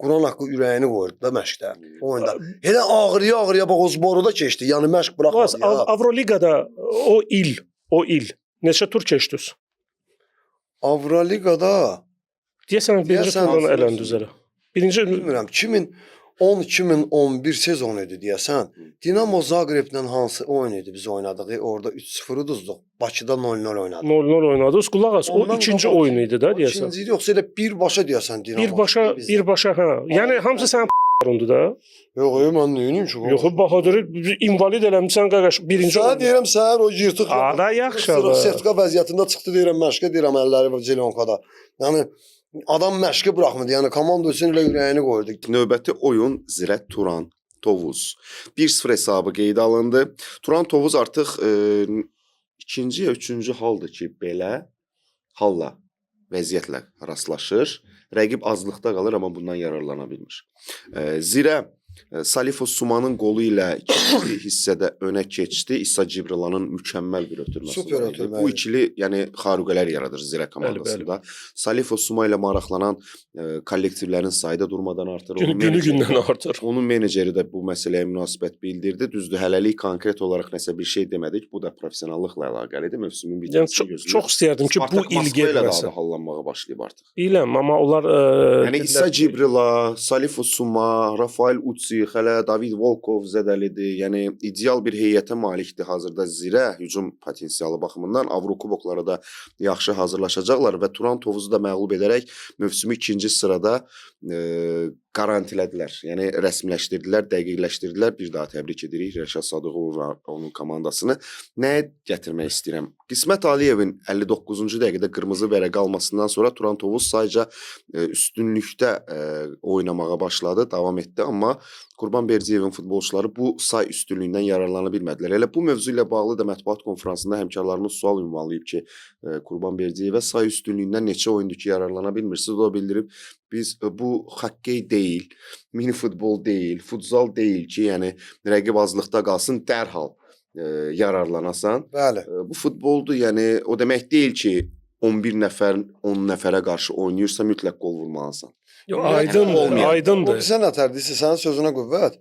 Quran haqqı ürəyini qoyurdu da məşqdə, oyunda. Elə ağrıya bax o boruda keçdi, yəni məşq buraxmadı ya. Avroligada o il neçə tur keçdiniz? Avroligada Deyəsən birinci turdan ələndiniz elə. Birinci bilmirəm 2010-2011 sezonu idi deyəsən. Dinamo Zagreblə hansı oyun idi biz oynadıq? Orada 3-0 uduzduq. Bakıda 0-0 oynadıq. 0-0 oynadınız. Qulaq as, o ikinci oyun idi da deyəsən. İkinci yoxsa elə birbaşa deyəsən Dinamo. Birbaşa hə. Yəni hamısı sənin p***rundu da. Yox, mən nəyim ki? Yox, Bahadır invalid eləmisən qaqaş birinci. Sən deyirəm səhər o yırtıq. Ada yaxşı. Sertka vəziyyətində çıxdı deyirəm məşqə deyirəm əlləri var Zelyonkada. Yəni adam məşqi buraxmırdı. Yəni komanda üçün elə ürəyini qoyurdu. Növbəti oyun Zirət Turan Tovuz. 1-0 hesabı qeydə alındı. Turan Tovuz artıq ikinci ya üçüncü haldır ki, belə halla vəziyyətlə rastlaşır. Rəqib azlıqda qalır, amma bundan yararlana bilmir. Zirə Salifo Sumanın qolu ilə ikinci hissədə önə keçdi. İsa Cibrilanın mükəmməl bir ötürməsi. Super ötürmə. Bu ikili, yəni xarüqələr yaradır Zirə komandasında. Salifo Suma ilə maraqlanan kollektivlərin sayı da durmadan artır. Günü-gündən artır. Onun meneceri də bu məsələyə münasibət bildirdi. Düzdür, hələlik konkret olaraq nəsə bir şey demədik. Bu da professionallıqla əlaqəlidir. Mövsümün bitməsi gözləyilir. Çox istəyərdim ki, bu il getməsin. Hallanmağa başlayıb artıq. Biləm, amma onlar yəni İsa Cibrila, Salifo Suma, Rafael Utsi, hələ David Volkov zədəlidir. Yəni ideal bir heyətə malikdir hazırda Zirə hücum potensialı baxımından. Avrokuboklara da yaxşı hazırlaşacaqlar və Turan Tovuzu da məğlub edərək mövsümü ikinci sırada garantilədilər. Yəni rəsmiləşdirdilər, dəqiqləşdirdilər. Bir daha təbrik edirik Rəşad Sadıqov və onun komandasını. Nəyə gətirmək istəyirəm? Qismət Aliyevin 59-cu dəqiqədə qırmızı vərəq almasından sonra Turan Tovuz sayca üstünlükdə oynamağa başladı, davam etdi, amma Qurban Berdiyevin futbolçuları bu say üstünlüyündən yararlana bilmədilər. Elə bu mövzu ilə bağlı da mətbuat konfransında həmkarlarımız sual ünvanlayıb ki, Qurban Berdiyevə say üstünlüyündən neçə oyundur ki, yararlana bilmirsiniz? O da bildirib, biz bu hokkey deyil, mini futbol deyil, futsal deyil ki, yəni rəqib azlıqda qalsın, dərhal yararlanasan. Bəli. Bu futboldur, yəni o demək deyil ki, 11 nəfər 10 nəfərə qarşı oynayırsa mütləq qol vurmalısan. Aydındır. O sən nətərdirsə, sənin sözünə qüvvət.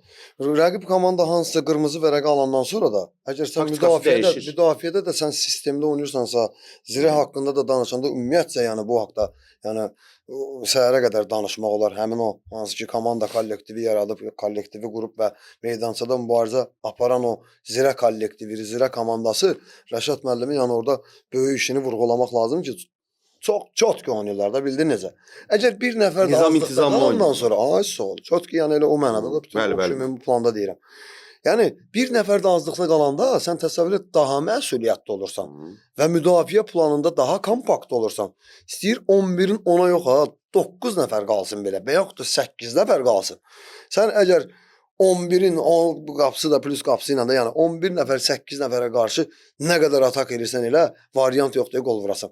Rəqib komanda hansısa qırmızı vərəq alandan sonra da, əgər sən müdafiədə də sən sistemdə oynayırsansa, Zirə haqqında da danışanda ümumiyyətcə, yəni bu haqda, yəni səhərə qədər danışmaq olar. Həmin o hansı ki komanda kollektivi yaradıb, kollektivi qrup və meydançada mübarizə aparan o Zirə kollektivi, Zirə komandası Rəşad müəllimin yəni orada böyük işini vurğulamaq lazım ki, çox çotki oynayırlar da, bildin necə. Əgər bir nəfər də azlıqdan ondan sonra, çotki yəni elə o mənada da bütün bu planda deyirəm. Yəni bir nəfər də azlıqda qalanda sən təsəvvür et daha məsuliyyətli olursan və müdafiə planında daha kompakt olursan. İstəyir 11-in 10-a yox, 9 nəfər qalsın belə və yaxud da 8 nəfər qalsın. Sən əgər 11-in o qapısı da plus qapısı ilə də yəni 11 nəfər 8 nəfərə qarşı nə qədər atak edirsən elə variant yoxdur qol vurasan.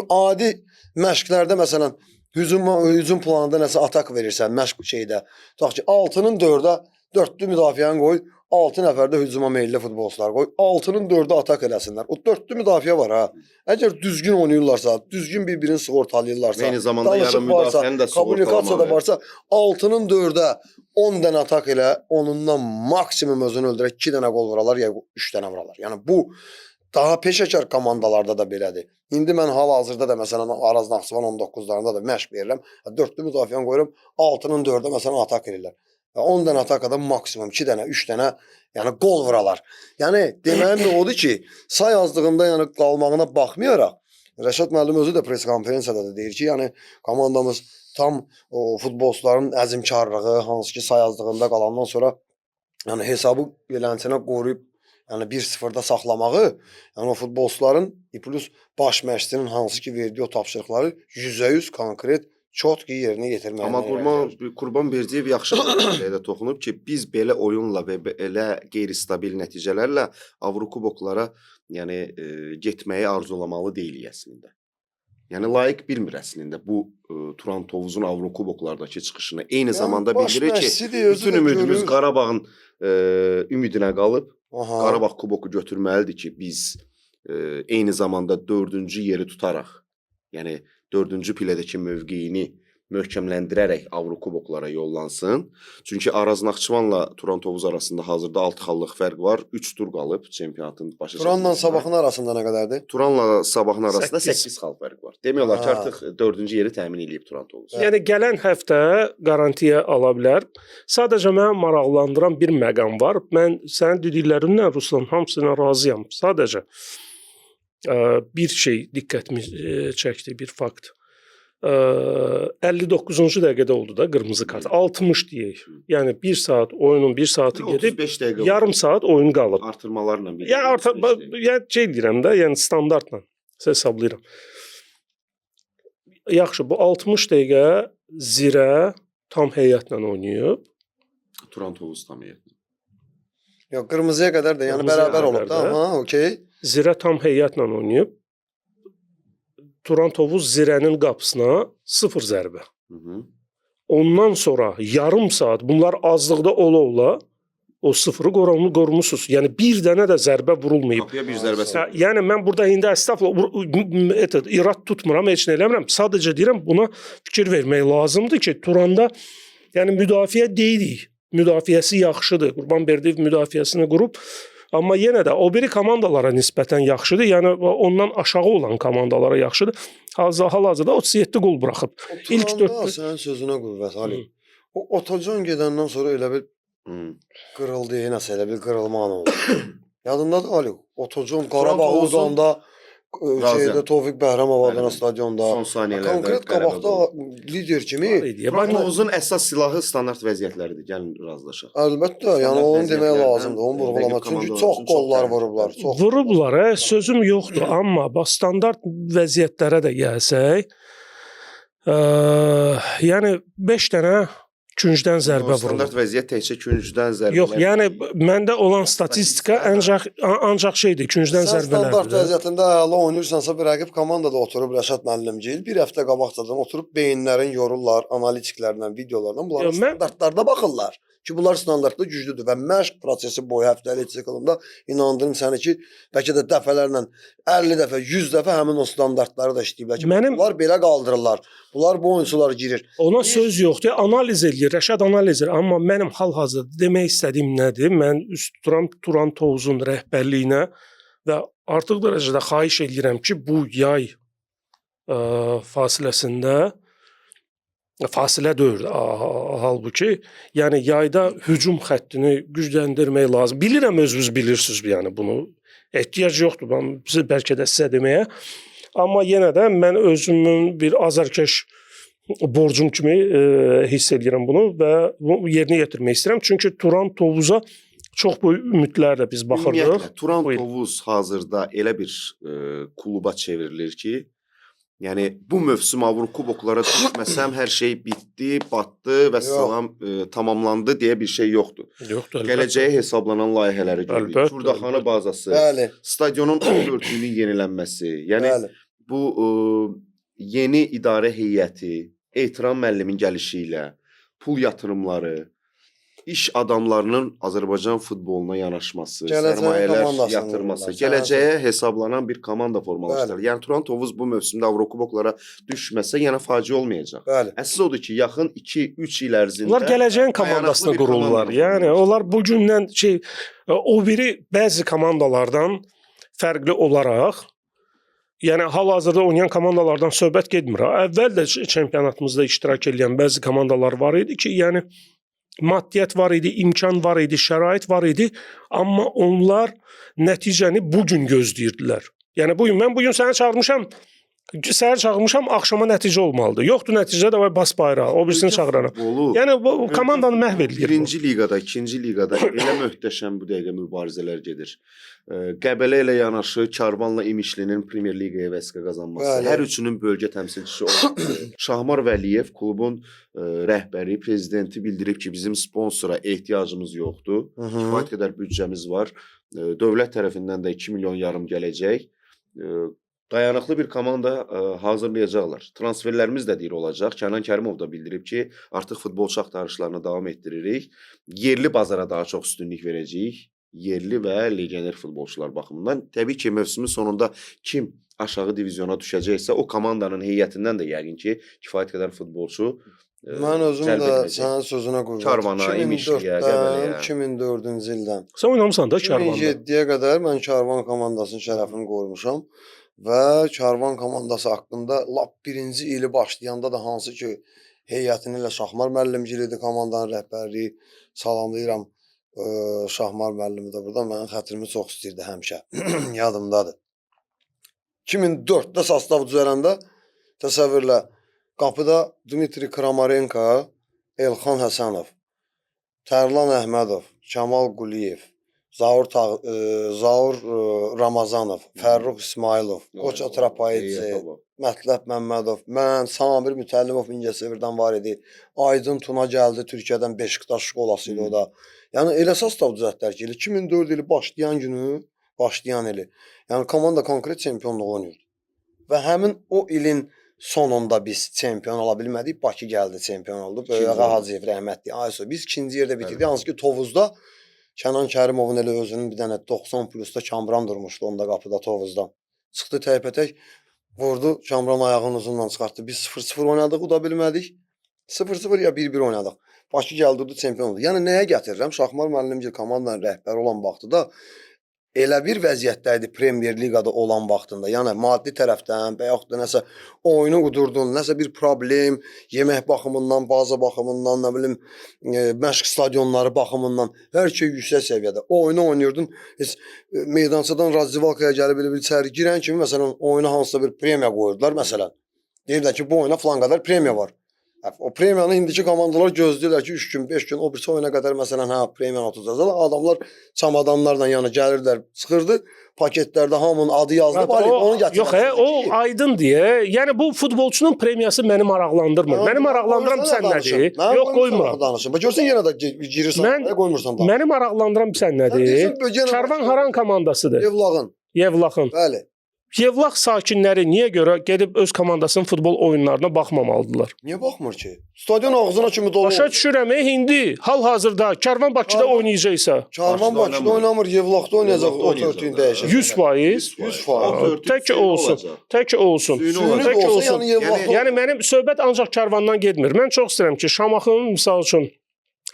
Adi məşqlərdə məsələn hücum planında nəsə atak verirsən məşq şeydə. Tutaq ki 6-nın 4-ə 4-lü müdafiəni qoy, 6 nəfər də hücuma meylli futbolçular qoy. 6-nın 4-ə atak eləsinlər. O 4-lü müdafiə var ha. Əgər düzgün oynayırlarsa, düzgün bir-birini sığortalayırlarsa, eyni zamanda yarım müdafiəni də kommunikasiya da varsa, 6-nın 4-ə 10 dənə atak elə, onundan maksimum özünü öldürək 2 dənə qol vuralar ya 3 dənə vuralar. Yəni bu daha peşəkar komandalarda da belədir. İndi mən hal-hazırda da məsələn Araz Naxçıvan 19-larında da məşq verirəm. 4-lü müdafiəni qoyuram, 6-nın 4-ə məsələn atak edirlər. 10 dənə atakada maksimum 2 dənə, 3 dənə yəni qol vuralar. Yəni deməyim nə odur ki, say azlığında yəni qalmağına baxmayaraq Rəşad müəllim özü də press konferansiyada da deyir ki, yəni komandamız tam o futbolçuların əzmkarlığı, hansı ki say azlığında qalandan sonra yəni hesabı beləncənə qoruyub yəni 1-0-da saxlamağı, yəni o futbolçuların plus baş məşqçinin hansı ki verdiyi o tapşırıqları %100 konkret çotki yerinə yetirməyə. Amma Qurban Berdiyev yaxşı də toxunub ki, biz belə oyunla və belə qeyri-stabil nəticələrlə Avrokuboklara yəni getməyi arzulamalı deyilik əslində. Yəni layiq bilmir əslində bu Turan Tovuzun Avrokuboklardakı çıxışını. Eyni zamanda bildirir ki, bütün ümidimiz Qarabağın ümidinə qalıb. Qarabağ kuboku götürməlidir ki, biz eyni zamanda 4-cü yeri tutaraq, yəni 4-cü pillədəki mövqeyini möhkəmləndirərək Avrokuboklara yollansın. Çünki Araz Naxçıvanla Turan Tovuz arasında hazırda 6 xallıq fərq var. 3 tur qalıb çempionatın başı. Turanla Sabahın arasında nə qədərdir? Turanla Sabahın arasında 8 xal fərq var. Demək olar ki, artıq 4-cü yeri təmin edib Turan Tovuz. Yəni gələn həftə qarantiya ala bilər. Sadəcə məni maraqlandıran bir məqam var. Mən sənin dediklərindən Ruslan hamısına razıyam. Sadəcə bir şey diqqətimi çəkdi, bir fakt. 59-cu dəqiqədə oldu da qırmızı kart. 60 deyək. Yəni 1 saat oyunun 1 saatı gedib, yarım saat oyun qalıb. Artırmalarla bir. Yəni şey deyirəm də, yəni standartla hesablayıram. Yaxşı, bu 60 dəqiqə Zirə tam heyətlə oynayıb. Turan Tovuz tam heyətlə. Yox, qırmızıya qədər də, yəni bərabər olub da. Aha, okey. Zirə tam heyətlə oynayıb. Turan Tovuz Zirənin qapısına 0 zərbə. Ondan sonra yarım saat bunlar azlıqda ola-ola o 0-ı qorumusunuz. Yəni bir dənə də zərbə vurulmayıb. Qapıya bir zərbəsi. Yəni mən burada indi əstəğfurullah irad tutmuram, heç nə eləmirəm. Sadəcə deyirəm buna fikir vermək lazımdır ki, Turanda yəni müdafiə deyilik. Müdafiəsi yaxşıdır. Qurban Berdiyev müdafiəsini qurub. Amma yenə də o biri komandalara nisbətən yaxşıdır. Yəni ondan aşağı olan komandalara yaxşıdır. Hal-hazırda 37 qol buraxıb. İlk 4 sənin sözünə qüvvət Ali. O Otacan gedəndən sonra elə bir qırıldı, nəsə elə bir qırılma oldu. Yadındadır Ali? Otacan Qarabağ uzanda şeydə Tofiq Bəhramov adına stadionda son saniyələrdə konkret qabaqda lider kimi Turan Tovuzun əsas silahı standart vəziyyətləridir. Gəlin razılaşaq. Əlbəttə, yəni onu demək lazımdır. Onu vurğulamaq. Çünki çox qollar vurublar. Vurublar, sözüm yoxdur. Amma bax standart vəziyyətlərə də gəlsək, yəni 5 dənə küncdən zərbə vurulur. Standart vəziyyət təkcə küncdən zərbə. Yox, yəni məndə olan statistika ancaq şeydir, küncdən zərbələrdir. Standart vəziyyətində əla oynayırsansa bir rəqib komandada oturub Rəşad müəllimcil bir həftə qabaqcadan oturub beyinlərin yorurlar, analitiklərlə, videolarla bunlar standartlarda baxırlar. Ki bunlar standartda güclüdür və məşq prosesi boyu həftəlik siklında inandırım səni ki, bəlkə də dəfələrlə 50 dəfə, 100 dəfə həmin o standartları da işləyiblər ki, bunlar belə qaldırırlar. Bunlar bu oyunçular girir. Ona söz yoxdur. Analiz eləyir, Rəşad analiz eləyir. Amma mənim hal-hazırda demək istədiyim nədir? Mən üst tuturam Turan Tovuzun rəhbərliyinə və artıq dərəcədə xahiş edirəm ki, bu yay fasilə deyil halbuki, yəni yayda hücum xəttini gücləndirmək lazım. Bilirəm özünüz bilirsiniz yəni bunu. Ehtiyac yoxdur mən bəlkə də sizə deməyə. Amma yenə də mən özümün bir azarkeş borcum kimi hiss edirəm bunu və bunu yerinə yetirmək istəyirəm. Çünki Turan Tovuza çox böyük ümidlərlə biz baxırdıq. Ümumiyyətlə, Turan Tovuz hazırda elə bir kluba çevrilir ki, yəni bu mövsüm Avrokuboklara düşməsəm hər şey bitdi, batdı və salam tamamlandı deyə bir şey yoxdur. Yoxdur. Gələcəyə hesablanan layihələri görürük. Turdaxana bazası, stadionun örtüyünün yenilənməsi, yəni bu yeni idarə heyəti, Ehtiram müəllimin gəlişi ilə pul yatırımları, iş adamlarının Azərbaycan futboluna yanaşması, sərmayələr yatırması, gələcəyə hesablanan bir komanda formalaşdırır. Yəni Turan Tovuz bu mövsümdə Avrokuboklara düşməsə, yenə faciə olmayacaq. Əsas odur ki, yaxın 2-3 il ərzində onlar gələcəyin komandasını qururlar. Yəni onlar bugündən o biri bəzi komandalardan fərqli olaraq, yəni hal-hazırda oynayan komandalardan söhbət getmir. Əvvəl də çempionatımızda iştirak edən bəzi komandalar var idi ki, yəni maddiyyat var idi, imkan var idi, şərait var idi, amma onlar nəticəni bu gün gözləyirdilər. Yəni mən bu gün səni çağırmışam, səhər çağırmışam, axşama nəticə olmalıdır. Yoxdur nəticə də bas bayrağı, o birisini çağıraram. Yəni bu komandanı məhv edir. Birinci liqada, ikinci liqada elə möhtəşəm bu dəqiqə mübarizələr gedir. Qəbələ ilə yanaşı Karvanla İmişlinin Premyer Liqaya vəsqə qazanması, hər üçünün bölgə təmsilçisi olması. Şahmar Vəliyev klubun rəhbəri, prezidenti bildirib ki, bizim sponsora ehtiyacımız yoxdur. Kifayət qədər büdcəmiz var. Dövlət tərəfindən də 2 milyon yarım gələcək. Dayanıqlı bir komanda hazırlayacaqlar. Transferlərimiz də deyir olacaq. Kənan Kərimov da bildirib ki, artıq futbolçu axtarışlarına davam etdiririk. Yerli bazara daha çox üstünlük verəcəyik. Yerli və legioner futbolçular baxımından. Təbii ki, mövsümün sonunda kim aşağı divizyona düşəcəksə, o komandanın heyətindən də yəqin ki, kifayət qədər futbolçu mən özüm də sənin sözünə qüvvət. Karvana, İmişliyə, Qəbələyə. 2004-cü ildən. Sən oynamısan da Karvanda. 2007-yə qədər mən Karvan komandasının şərəfini qorumuşam və Karvan komandası haqqında lap birinci ili başlayanda da hansı ki heyətini ilə Şahmar müəllimcilidir komandanın rəhbərliyi, salamlayıram. Şahmar müəllimi də burada mənim xətrimi çox istəyirdi həmişə. Yadımdadır. 2004-də sastav düzələndə təsəvvürlə qapıda Dmitri Kramarenko, Elxan Həsənov, Tərlan Əhmədov, Kamal Quliyev, Zaur Ramazanov, Fərrux İsmailov, Qoç Atrapayedzi, Mətləb Məmmədov, mən, Samir Mütəllimov Mingəçevirdən var idi. Aydın Tuna gəldi Türkiyədən Beşiktaş şkolası ilə o da. Yəni elə sastav düzəltdilər ki, 2004 ili başlayan ili. Yəni komanda konkret çempionluq oynayırdı. Və həmin o ilin sonunda biz çempion ola bilmədik. Bakı gəldi çempion oldu. Böyüqa Hacıyev rəhmətli. Ayso biz ikinci yerdə bitirdik. Hansı ki Tovuzda Kənan Kərimovun elə özünün bir dənə 90 plusda Kamran durmuşdu onda qapıda Tovuzda. Çıxdı təypətək vurdu. Kamran ayağının uzundan çıxartdı. Biz 0-0 oynadıq, uda bilmədik. 0-0 ya 1-1 oynadıq. Bakı gəldi, durdu, çempion oldu. Yəni nəyə gətirirəm? Şahmar müəllimcil komandanın rəhbəri olan vaxtıda elə bir vəziyyətdə idi Premyer Liqada olan vaxtında. Yəni maddi tərəfdən və yaxud da nəsə oyunu udurdun, nəsə bir problem, yemək baxımından, baza baxımından, nə bilim, məşq stadionları baxımından hər şey yüksək səviyyədə. Oyunu oynayırdın. Heç meydançadan Razzivalkaya gəlib elə bir içəri girən kimi məsələn oyuna hansısa bir premiya qoyurdular məsələn. Deyirlər ki, bu oyuna falan qədər premiya var. O premiyanı indiki komandalar gözləyirlər ki, 3 gün, 5 gün o birisi oyuna qədər məsələn premiyanı oturacaqlar. Adamlar çamadanlarla yəni gəlirdilər, çıxırdı, paketlərdə hamının adı yazılıb, onu gətirirlər. Yox, o aydın deyə. Yəni bu futbolçunun premiyası məni maraqlandırmır. Məni maraqlandıran sən nədir? Yox, qoymuram. Bax görsən yenə də girirsən, qoymursan da. Məni maraqlandıran sən nədir? Karvan Haran komandasıdır. Yevlaxın. Bəli. Yevlax sakinləri niyə görə gedib öz komandasının futbol oyunlarına baxmamalıdırlar? Niyə baxmır ki? Stadion ağzına kimi dolu. Başa düşürəm, indi hal-hazırda Karvan Bakıda oynayacaqsa. Karvan Bakıda oynamır, Yevlaxda oynayacaq, o törtüyün dəyişəcək. 100%. 100%. Tək olsun. Tək olsun. Tək olsun. Yəni mənim söhbət ancaq Karvandan getmir. Mən çox istəyirəm ki, Şamaxının misal üçün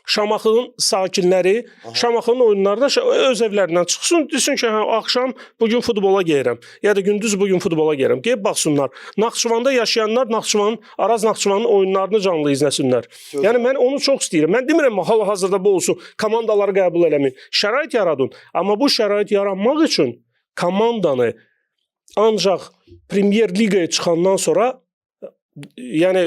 Şamaxının sakinləri Şamaxının oyunlarında öz evlərindən çıxsın, desin ki, axşam bugün futbola gəlirəm, ya da gündüz bugün futbola gəlirəm. Gəlib baxsınlar. Naxçıvanda yaşayanlar Araz Naxçıvanın oyunlarını canlı izləsinlər. Yəni mən onu çox istəyirəm. Mən demirəm hal-hazırda bu olsun, komandaları qəbul eləməyin. Şərait yaradın. Amma bu şərait yaranmaq üçün komandanı ancaq Premyer Liqaya çıxandan sonra yəni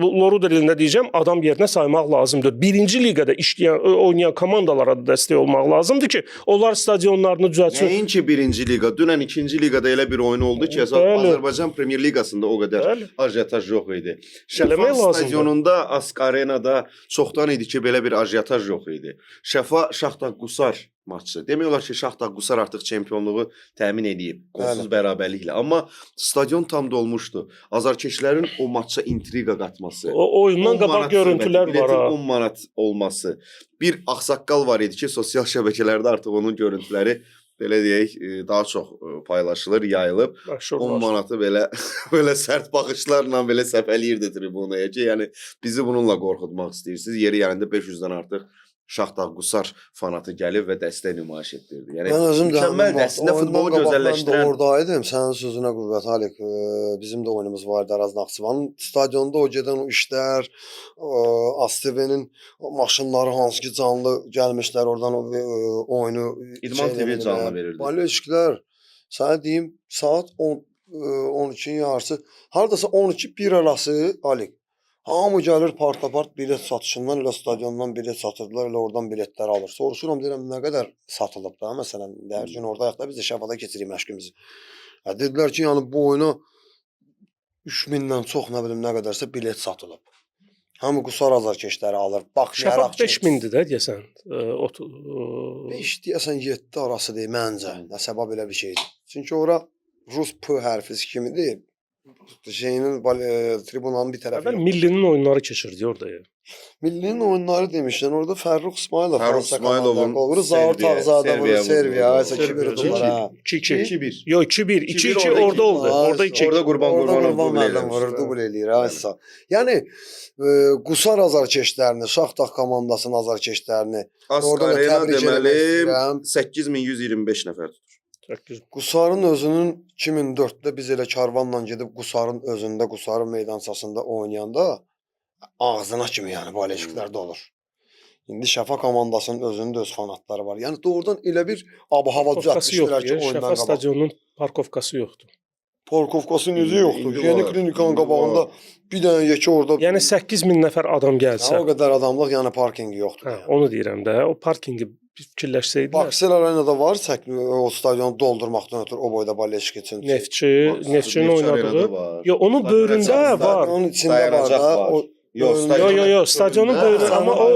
Loru dilində deyəcəm, adam yerinə saymaq lazımdır. Birinci liqada işləyən, oynayan komandalara da dəstək olmaq lazımdır ki, onlar stadionlarını düzəltsin. Nəinki birinci liqa, dünən ikinci liqada elə bir oyun oldu ki, Azərbaycan Premyer Liqasında o qədər ajiyataj yox idi. Şəfa stadionunda, Ask Arenada çoxdan idi ki, belə bir ajiyataj yox idi. Şəfa Şaxtar Qusar maçı. Demək olar ki, Şaxtar Qusar artıq çempionluğu təmin edib, qolsuz bərabərliklə. Amma stadion tam dolmuşdu. Azarkeşlərin o maça intriqa qatması, o oyundan qabaq görüntülər var. 10 manat olması. Bir ağsaqqal var idi ki, sosial şəbəkələrdə artıq onun görüntüləri belə deyək, daha çox paylaşılır, yayılıb. 10 manatı belə sərt baxışlarla belə səpələyirdi tribunaya ki, yəni bizi bununla qorxutmaq istəyirsiniz. Yeri yerində 500-dən artıq Şaxtar Qusar fanatı gəlib və dəstək nümayiş etdirdi. Yəni Mən özüm də mükəmməl əslində futbolu Mən gözəlləşdirən. də oradaydım. Sənin sözünə qüvvət Halik. Bizim də oyunumuz vardı Araz Naxçıvanın stadionda o gedən o işlər, ASTV-nin maşınları hansı ki canlı gəlmişlər oradan o oyunu İdman TV canlı verirdi. Balışklar sənə deyim saat 12-nin yarısı, hardasa 12-1 arası Halik. Hamı gəlir part-apart bilet satışından, elə stadiondan bilet satırdılar, elə oradan biletlər alır. Soruşuram, deyirəm, nə qədər satılıb da, məsələn, hər gün oradayıq da, biz də Şəfada keçirik məşqimizi. Dedilər ki, yəni bu oyuna 3000-dən çox, nə bilim, nə qədərsə bilet satılıb. Hamı Qusar azarkeşləri alır, baxmayaraq Şəfaq 5000-dir də deyəsən. 5 deyəsən 7 arası deyil məncə. Nəsəbə belə bir şeydir. Çünki ora Rus P hərfi kimidir. Şeyinin tribunanın bir tərəfi. Əvvəl millinin oyunları keçirdi orada ya. Millinin oyunları demişdən orada Fərrux İsmailov, Fərrux İsmailovun vurur, Zaur Tağzadə vurur, Serviya, isə 2-1 2-2. Yox, 2-1. 2-2 orada oldu. Orada 2. Orada Qurban müəllim vurur, dubl eləyir, aysa. Yəni Qusar azarkeşlərini, Şaxtar komandasının azarkeşlərini Ask Arena deməli 8125 nəfər tutur. Qusarın özünün 2004-də biz elə karvanla gedib Qusarın özündə, Qusarın meydançasında oynayanda ağzına kimi yəni balejiklərdə olur. İndi Şəfa komandasının özünün də öz fanatları var. Yəni doğrudan elə bir ab-hava düzəltmişdilər ki, oyundan qabaq. Şəfa stadionunun parkovkası yoxdur. Parkovkası necə yoxdur? Yeni klinikanın qabağında bir dənə yekə orada. Yəni 8000 nəfər adam gəlsə. O qədər adamlıq, yəni parkingi yoxdur. Hə, onu deyirəm də. O parkingi fikirləşsəydilər. Baksel Arenada var, o stadionu doldurmaqdan ötürü o boyda balleşik üçün. Neftçinin oynadığı. Yox, onun böyründə var. Onun içində var da. Yox, stadionun böyründə, amma o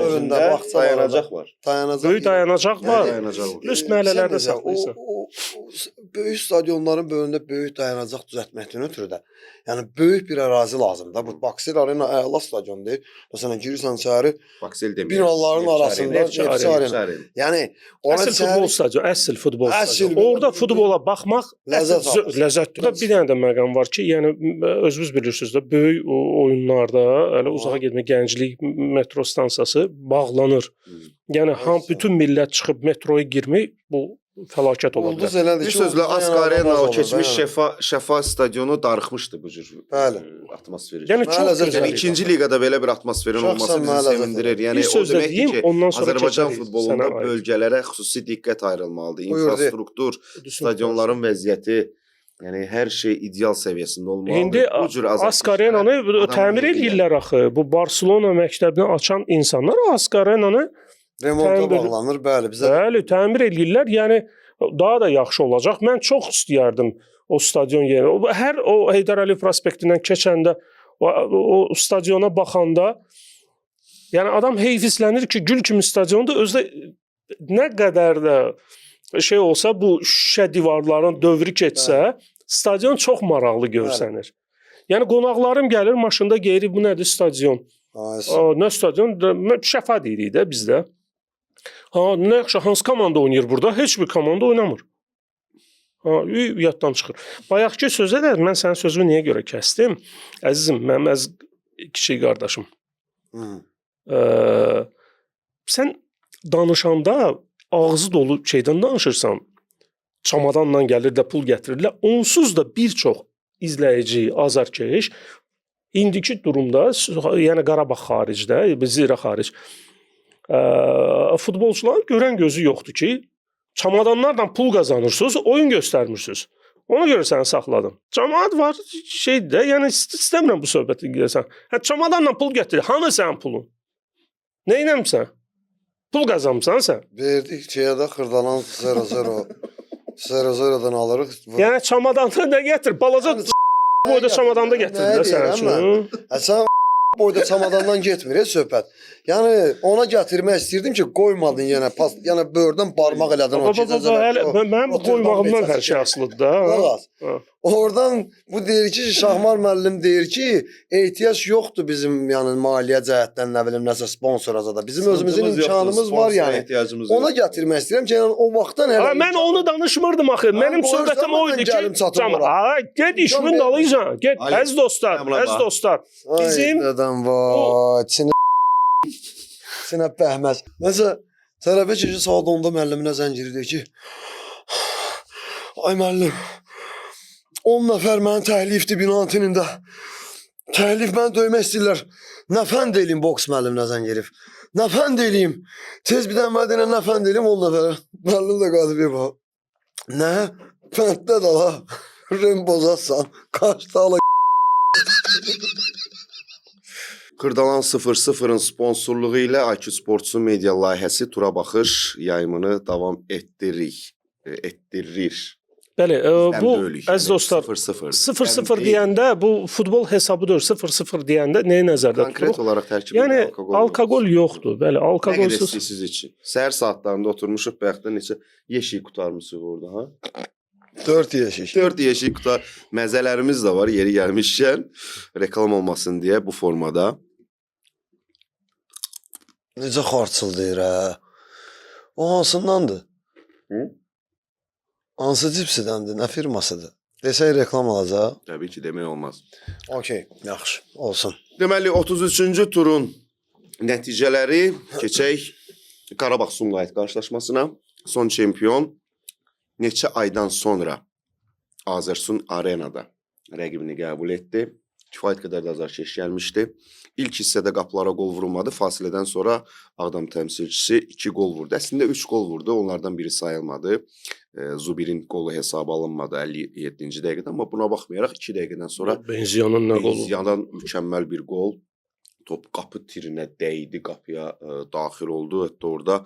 dayanacaq var. Böyük dayanacaq var. Üst məhəllələrdə saxlayırsan. Böyük stadionların böyründə böyük dayanacaq düzəltməkdən ötürü də, yəni böyük bir ərazi lazımdır. Bu Baksel Arena əla stadiondur. Məsələn, girirsən içəri, binaların arasında Neftçi Arena. Yəni əsl futbol stadionu, əsl futbol stadionu. Orada futbola baxmaq ləzzətdir. Bir dənə də məqam var ki, yəni özünüz bilirsiniz də, böyük oyunlarda elə uzağa getmə Gənclik metro stansiyası bağlanır. Yəni bütün millət çıxıb metroya girmək bu fəlakət ola bilər. Bir sözlə Ask Arena o keçmiş Şəfa stadionu darıxmışdı bu cür atmosferi. Yəni çox gözəl. İkinci liqada belə bir atmosferin olması bizi sevindirir. Yəni o deməkdir ki, Azərbaycan futbolunda bölgələrə xüsusi diqqət ayrılmalıdır. İnfrastruktur, stadionların vəziyyəti, yəni hər şey ideal səviyyəsində olmalıdır. İndi Ask Arenanı təmir edirlər axı. Bu Barselona məktəbini açan insanlar Ask Arenanı remonta bağlanır, bəli, bizə. Bəli, təmir edirlər. Yəni daha da yaxşı olacaq. Mən çox istəyərdim o stadion yerinə. Hər o Heydər Əliyev prospektindən keçəndə o stadiona baxanda yəni adam heyfislənir ki, gül kimi stadionda özdə nə qədər də şey olsa, bu şüşə divarların dövrü keçsə, stadion çox maraqlı görsənir. Yəni qonaqlarım gəlir, maşında geyirik, bu nədir stadion? Nə stadion? Şəfa deyirik də bizdə. Nə yaxşı, hansı komanda oynayır burada? Heç bir komanda oynamır. Yaddan çıxır. Bayaqki sözə də mən sənin sözünü niyə görə kəsdim? Əzizim, mənim kiçik qardaşım. Sən danışanda ağzı dolu şeydən danışırsan, çamadanla gəlir də pul gətirirlər. Onsuz da bir çox izləyici, azarkeş indiki durumda, yəni Qarabağ xaricdə, Zira xaric, futbolçuların görən gözü yoxdur ki, çamadanlarla pul qazanırsınız, oyun göstərmirsiniz. Ona görə səni saxladım. Cəmaət var, şeydir də, yəni istəmirəm bu söhbəti gedəsən. Çamadanla pul gətirir, hanı sənin pulun? Nə eləmsən? Pul qazanmısan sən? Verdik şeyə də Xırdalan 0-0-dan alırıq. Yəni çamadanda nə gətir? Balaca boyda çamadanda gətirir də sənin üçün. Sən boyda çamadandan getmir söhbət. Yəni ona gətirmək istirdim ki, qoymadın yenə yəni böyrdən barmaq elədin o keçəcək. Mənim qoymağımdan hər şey asılıdır da. Oradan bu deyir ki, Şahmar müəllim deyir ki, ehtiyac yoxdur bizim yəni maliyyə cəhətdən nə bilim nəsə sponsora da. Bizim özümüzün imkanımız var yəni. Ona gətirmək istəyirəm ki, yəni o vaxtdan hələ mən onu danışmırdım axı. Mənim söhbətim o idi ki, get işimin dalıyca. Get əziz dostlar, əziz dostlar. Bizim Sinə bəhməz. Nəsə tərəfə keçir saat 10-da müəlliminə zəng edir ki, ay müəllim, 10 nəfər mənim təhlifdir binanın tinində. Təhlif məni döymək istəyirlər. Nə fənd eləyim boks müəlliminə zəng edib. Nə fənd eləyim? Tez bir dənə mənə nə fənd eləyim 10 nəfərə. Müəllim də qalıb bax. Nə? Fənddə də la. Rem bozarsan. Qaçda ala. Xırdalan 00-ın sponsorluğu ilə IQ Sportsun media layihəsi Tura Baxış yayımını davam etdirir. Bəli, bu Bölük, əziz dostlar 0-0 deyəndə bu futbol hesabıdır. 0-0 deyəndə nəyi nəzərdə tuturuq? Konkret olaraq tərkibində yəni alkoqol yoxdur. Bəli, alkoqolsuz. Siz üçün. Səhər saatlarında oturmuşuq bayaqda neçə yeşik qutarmışıq orada, ha? 4 yeşik. 4 yeşik qutar. Məzələrimiz də var yeri gəlmişkən reklam olmasın deyə bu formada. Necə xarçıldayır hə? O hansındandır? Hı? Hansı cipsidəndir? Nə firmasıdır? Desək reklam alacaq. Təbii ki, demək olmaz. Okey, yaxşı, olsun. Deməli 33-cü turun nəticələri keçək Qarabağ Sumqayıt qarşılaşmasına. Son çempion neçə aydan sonra Azərsun Arenada rəqibini qəbul etdi. Kifayət qədər də azarkeş gəlmişdi. İlk hissədə qapılara qol vurulmadı. Fasilədən sonra Ağdam təmsilçisi 2 qol vurdu. Əslində 3 qol vurdu. Onlardan biri sayılmadı. Zubirin qolu hesaba alınmadı 57-ci dəqiqədə. Amma buna baxmayaraq 2 dəqiqədən sonra Benziyanın nə qolu? Benziyandan mükəmməl bir qol. Top qapı tirinə dəydi, qapıya daxil oldu. Hətta orada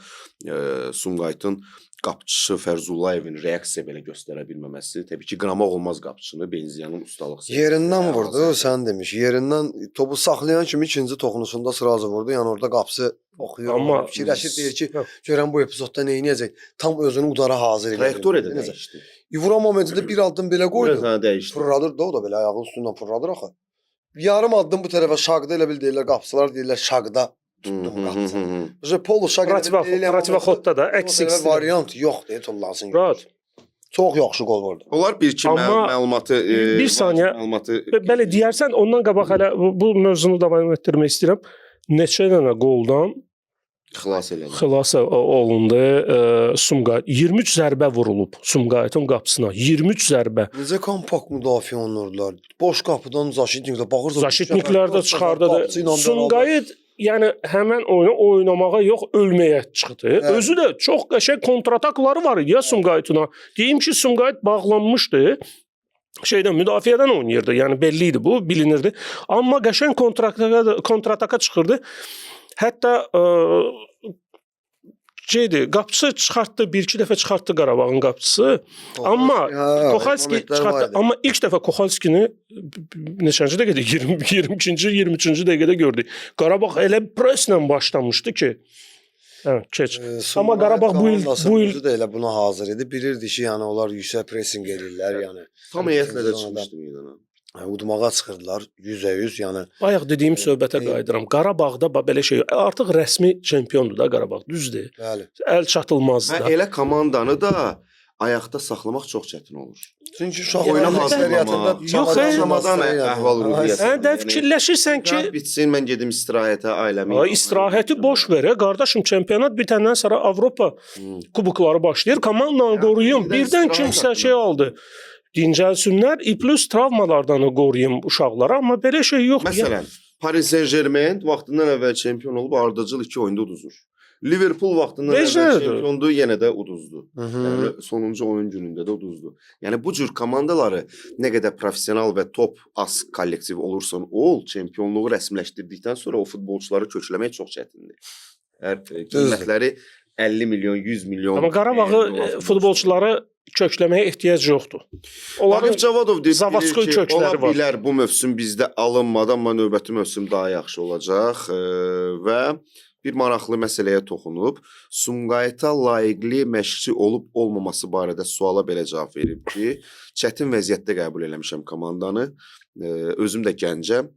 Sumqayıtın qapıçısı Fərzullayevin reaksiya belə göstərə bilməməsi. Təbii ki, qınamaq olmaz qapıçını. Benziyanın ustalıq. Yerindən vurdu, sən demiş. Yerindən topu saxlayan kimi ikinci toxunuşunda sırazı vurdu. Yəni orada qapısı oxuyur. Amma fikirləşir deyir ki, görən bu epizodda nə edəcək? Tam özünü udara hazır edir. Trayektoriya da dəyişdi. Vura momentində bir addım belə qoydu. Biraz dəyişdi. Fırladır da o da belə ayağının üstündən fırladır axı. Yarım addım bu tərəfə şaqda elə bil deyirlər qapıçılar deyirlər şaqda tutdum qapıçı. Polo şaqda Protivaxotda da əks variant yoxdur, tollansın. Rahat. Çox yaxşı qol vurdu. Onlar bir-iki məlumatı bir saniyə məlumatı belə deyərsən ondan qabaq hələ bu mövzunu davam etdirmək istəyirəm. Neçə dənə qoldan xilas olundu Sumqayıt. 23 zərbə vurulub Sumqayıtın qapısına. 23 zərbə. Necə kompakt müdafiə olunurlar. Boş qapıdan Zaşitnikdə baxırsan. Zaşitniklər də çıxardı. Sumqayıt yəni həmən oyunu oynamağa yox, ölməyə çıxdı. Evet. Özü də çox qəşəng kontratakları var idi ya Sumqayıtına. Deyim ki, Sumqayıt bağlanmışdı. Müdafiədən oynayırdı. Yəni belli idi bu, bilinirdi. Amma qəşəng kontrataka çıxırdı. Hətta qapıçı çıxartdı, bir-iki dəfə çıxartdı Qarabağın qapıçısı. Amma Koxalski çıxartdı. Amma ilk dəfə Koxalskini neçənci dəqiqədə? 22-ci, 23-cü dəqiqədə gördük. Qarabağ elə preslə başlamışdı ki, evet, keç. Amma Qarabağ bu il də elə buna hazır idi. Bilirdi ki, yəni onlar yüksək pressing edirlər, yəni. Tam heyətlə də çıxmışdı meydana. Udmağa çıxırdılar 100%, yəni. Bayaq dediyim söhbətə qayıdıram. Qarabağda belə şey artıq rəsmi çempiondur da Qarabağ, düzdür. Bəli. Əl çatılmazdır da. Elə komandanı da ayaqda saxlamaq çox çətin olur. Çünki uşaq oynamaq səviyyətində çamadan əhval-ruhiyyəsi. Hə, də fikirləşirsən ki, bitsin, mən gedim istirahətə, ailəmi. İstirahəti boş ver, qardaşım, çempionat bitəndən sonra Avropa kubokları başlayır. Komandanı qoruyun. Birdən kimsə şey aldı. Dincəlsinlər, plus travmalardan qoruyum uşaqlara, amma belə şey yoxdur. Məsələn, Paris Saint-Germain vaxtından əvvəl çempion olub ardıcıl 2 oyunda uduzur. Liverpool vaxtından əvvəl çempiondu, yenə də uduzdu. Yəni sonuncu oyun günündə də uduzdu. Yəni bu cür komandaları nə qədər professional və top az kollektiv olursan ol, çempionluğu rəsmiləşdirdikdən sonra o futbolçuları kökləmək çox çətindir. Qiymətləri 50 milyon, 100 milyon. Amma Qarabağı futbolçuları kökləməyə ehtiyac yoxdur. Onların Cavadov Zavadskoy kökləri var. Bilər bu mövsüm bizdə alınmadı, amma növbəti mövsüm daha yaxşı olacaq və bir maraqlı məsələyə toxunub. Sumqayıta layiqli məşqçi olub olmaması barədə suala belə cavab verib ki, çətin vəziyyətdə qəbul eləmişəm komandanı. Özüm də gəncəm.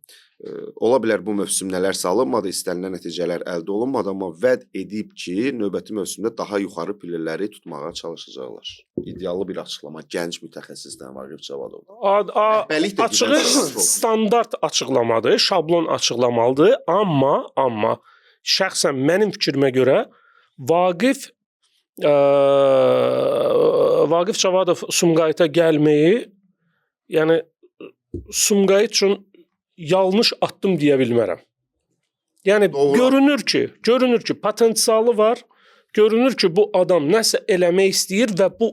Ola bilər bu mövsüm nələrsə alınmadı, istənilən nəticələr əldə olunmadı, amma vəd edib ki, növbəti mövsümdə daha yuxarı pillələri tutmağa çalışacaqlar. İdeallı bir açıqlama gənc mütəxəssisdən Vaqif Cavadov. Açığı standart açıqlamadır, şablon açıqlamalıdır, amma şəxsən mənim fikrimə görə Vaqif Cavadov Sumqayıta gəlməyi, yəni Sumqayıt üçün yanlış addım deyə bilmərəm. Yəni görünür ki, potensialı var. Görünür ki, bu adam nəsə eləmək istəyir və bu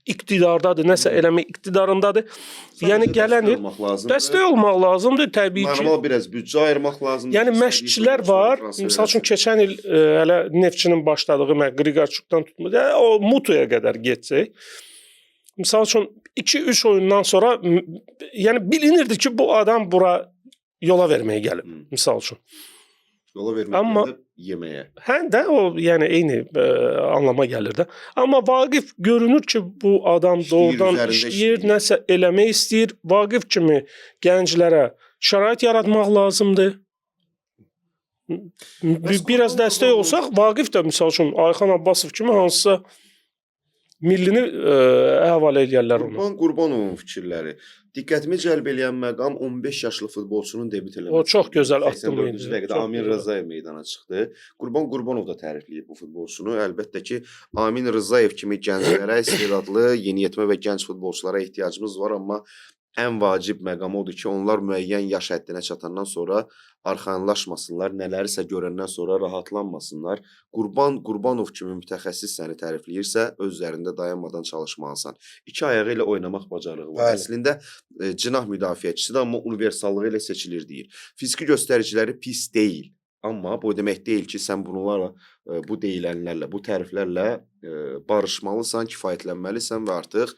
iqtidardadır, nəsə eləmək iqtidarındadır. Yəni gələn il dəstək olmaq lazımdır təbii ki. Normal biraz büdcə ayırmaq lazımdır. Yəni məşqçilər var. Məsəl üçün keçən il hələ Neftçinin başladığı Qriqorçukdan tutmuş, o Mutuya qədər getsək. Məsəl üçün 2-3 oyundan sonra yəni bilinirdi ki, bu adam bura yola verməyə gəlib. Məsəl üçün. Yola verməyə yeməyə. Hə də o yəni eyni anlama gəlir də. Amma Vaqif görünür ki, bu adam doğrudan işləyir, nəsə eləmək istəyir. Vaqif kimi gənclərə şərait yaratmaq lazımdır. Biraz dəstək olsaq, Vaqif də məsəl üçün Ayxan Abbasov kimi hansısa millini həvalə edərlər onu. Qurbanovun fikirləri. Diqqətimi cəlb eləyən məqam 15 yaşlı futbolçunun debüt eləməsi. O çox gözəl addım idi. 84-cü dəqiqədə Amin Rzayev meydana çıxdı. Qurbanov da tərifləyib bu futbolçunu. Əlbəttə ki, Amin Rzayev kimi gənclərə, istedadlı, yeniyetmə və gənc futbolçulara ehtiyacımız var, amma ən vacib məqam odur ki, onlar müəyyən yaş həddinə çatandan sonra arxayınlaşmasınlar, nələrisə görəndən sonra rahatlanmasınlar. Qurbanov kimi mütəxəssis səni tərifləyirsə, öz üzərində dayanmadan çalışmalısan. İki ayağı ilə oynamaq bacarığı var. Əslində cinah müdafiəçisi də, amma universallığı ilə seçilir deyir. Fiziki göstəriciləri pis deyil. Amma bu demək deyil ki, sən bunlarla, bu deyilənlərlə, bu təriflərlə barışmalısan, kifayətlənməlisən və artıq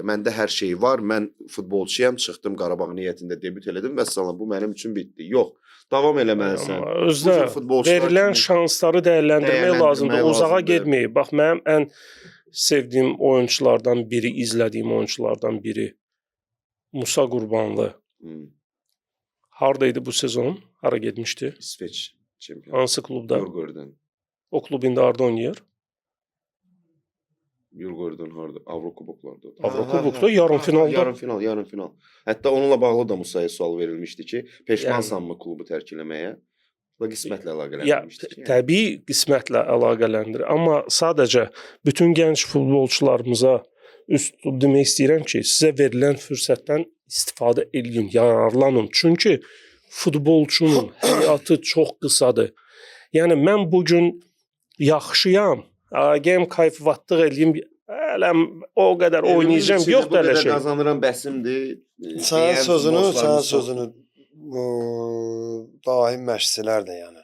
məndə hər şey var, mən futbolçuyam, çıxdım Qarabağ niyyətində debüt elədim və salam, bu mənim üçün bitdi. Yox, davam eləməlisən. Özdə verilən şansları dəyərləndirmək lazımdır, uzağa getməyib. Bax, mənim ən sevdiyim oyunculardan biri, izlədiyim oyunculardan biri Musa Qurbanlı. Haradaydı bu sezon? Hara getmişdi? İsveç çempion. Hansı klubda? Djurgården. O klub indi harda oynayır? Djurgården harda? Avrokuboklarda. Avrokubokda yarım finalda. Yarım final. Hətta onunla bağlı da Musaya sual verilmişdi ki, peşmansanmı klubu tərk eləməyə? Bu qismətlə əlaqələndirmişdir. Təbii qismətlə əlaqələndirir. Amma sadəcə bütün gənc futbolçularımıza üst demək istəyirəm ki, sizə verilən fürsətdən istifadə edin, yararlanın. Çünki futbolçunun həyatı çox qısadır. Yəni mən bu gün yaxşıyam, gəlim kayfvatlıq eləyim, hələm o qədər oynayacağam, yox da elə şey. Qazanıram bəsimdir. Sənin sözünü daim məşqçilər də yəni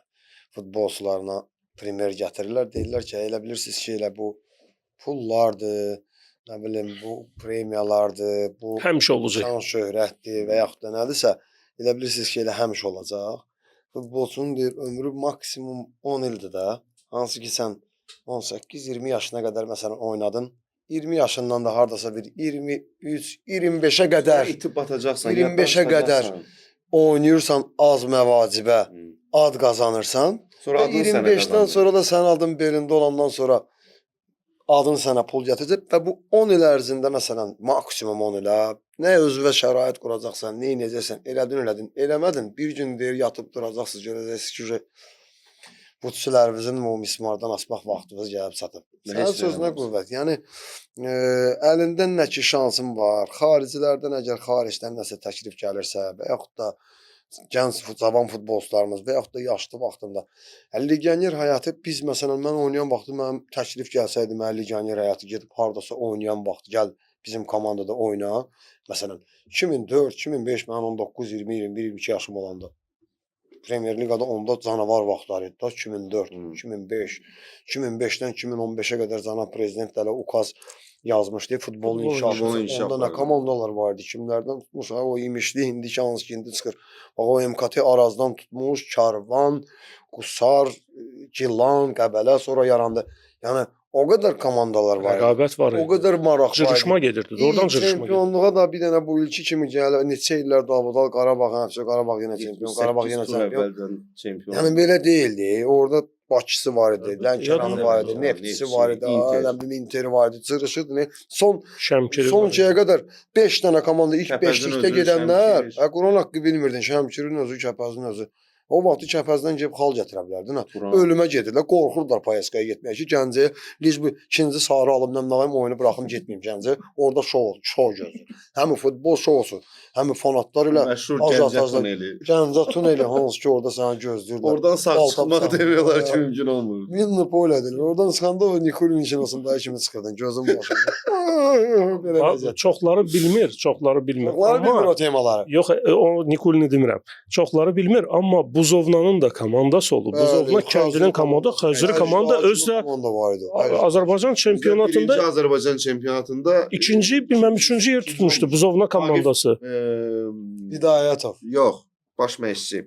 futbolçularına primer gətirirlər, deyirlər ki, elə bilirsiniz ki, elə bu pullardır, nə bilim bu premiyalardır, bu həmişə olacaq. Şan şöhrətdir və yaxud da nədirsə, elə bilirsiniz ki, elə həmişə olacaq. Futbolçunun deyir, ömrü maksimum 10 ildir də. Hansı ki, sən 18-20 yaşına qədər məsələn oynadın. 20 yaşından da hardasa bir 23-25-ə qədər itib batacaqsan, 25-ə qədər oynayırsan az məvacibə, ad qazanırsan. Sonra 25-dən sonra da sənin adın belində olandan sonra adın sənə pul gətirəcək və bu 10 il ərzində məsələn maksimum 10 ilə nə özünə şərait quracaqsan, nə edəcəksən, elədin, eləmədin. Bir gün deyir yatıb duracaqsınız, görəcəksiniz ki, futbolçularımızın o mismardan asmaq vaxtımız gəlib çatıb. Sənin sözünə qüvvət. Yəni əlində nə ki şansın var, xaricilərdən əgər xaricdən nəsə təklif gəlirsə və yaxud da gənc cavan futbolçularımız və yaxud da yaşlı vaxtında legioner həyatı biz məsələn mən oynayan vaxtı mənim təklif gəlsəydi mən legioner həyatı gedib hardasa oynayan vaxtı gəl bizim komandada oyna. Məsələn 2004, 2005 mən 19, 20, 21, 22 yaşım olanda Premier Liqada onda canavar vaxtları idi da 2004, 2005, 2005-dən 2015-ə qədər cənab prezident hələ ukaz yazmışdı futbolun inkişafı. Onda nə komandalar vardı, kimlərdən tutmuş, o imişli, indiki hansı ki indi çıxır. Bax o MKT Arazdan tutmuş, Karvan, Qusar, Gilan, Qəbələ sonra yarandı. Yəni o qədər komandalar var. Rəqabət var. O qədər maraq var. Cırışma gedirdi. Oradan cırışma gedirdi. Çempionluğa da bir dənə bu ilki kimi gələ neçə illər Davudal Qarabağ, həmişə Qarabağ yenə çempion, Qarabağ yenə çempion. Yəni belə deyildi. Orada Bakısı var idi, Lənkəranı var idi, Neftçisi var idi, Interi var idi, cırışırdı. Son şeyə qədər 5 dənə komanda ilk 5-likdə gedənlər, Quran haqqı bilmirdin, Şəmkirin özü, Kəpəzin özü. O vaxt Kəpəzdən gedib xal gətirə bilərdin. Turan. Ölümə gedirlər, qorxurdular Payaskaya getməyə ki, Gəncəyə biz bu ikinci sarı alıb nəmnəyim oyunu buraxım getməyim Gəncəyə. Orada şou gözlür. Həm futbol şousu, həm fanatlar ilə Məşhur Gəncə tuneli. Gəncə tuneli hansı ki, orada səni gözləyirlər. Oradan sağ çıxmaq demiyorlar ki, mümkün olmur. Minni polədir. Oradan çıxanda o Nikulin işinəsində kimi çıxırdın, gözüm başında. Belə vəziyyət. Çoxları bilmir, çoxları bilmir. Çoxları bilmir o temaları. Yox, o Nikulini demirəm. Çoxları bilmir, amma Buzovnanın da komandası olub. Buzovna kəndinin komanda, Xəzri komanda özdə Azərbaycan çempionatında Birinci Azərbaycan çempionatında ikinci, bilməm üçüncü yer tutmuşdu Buzovna komandası. Hidayətov. Yox, baş məşqçi.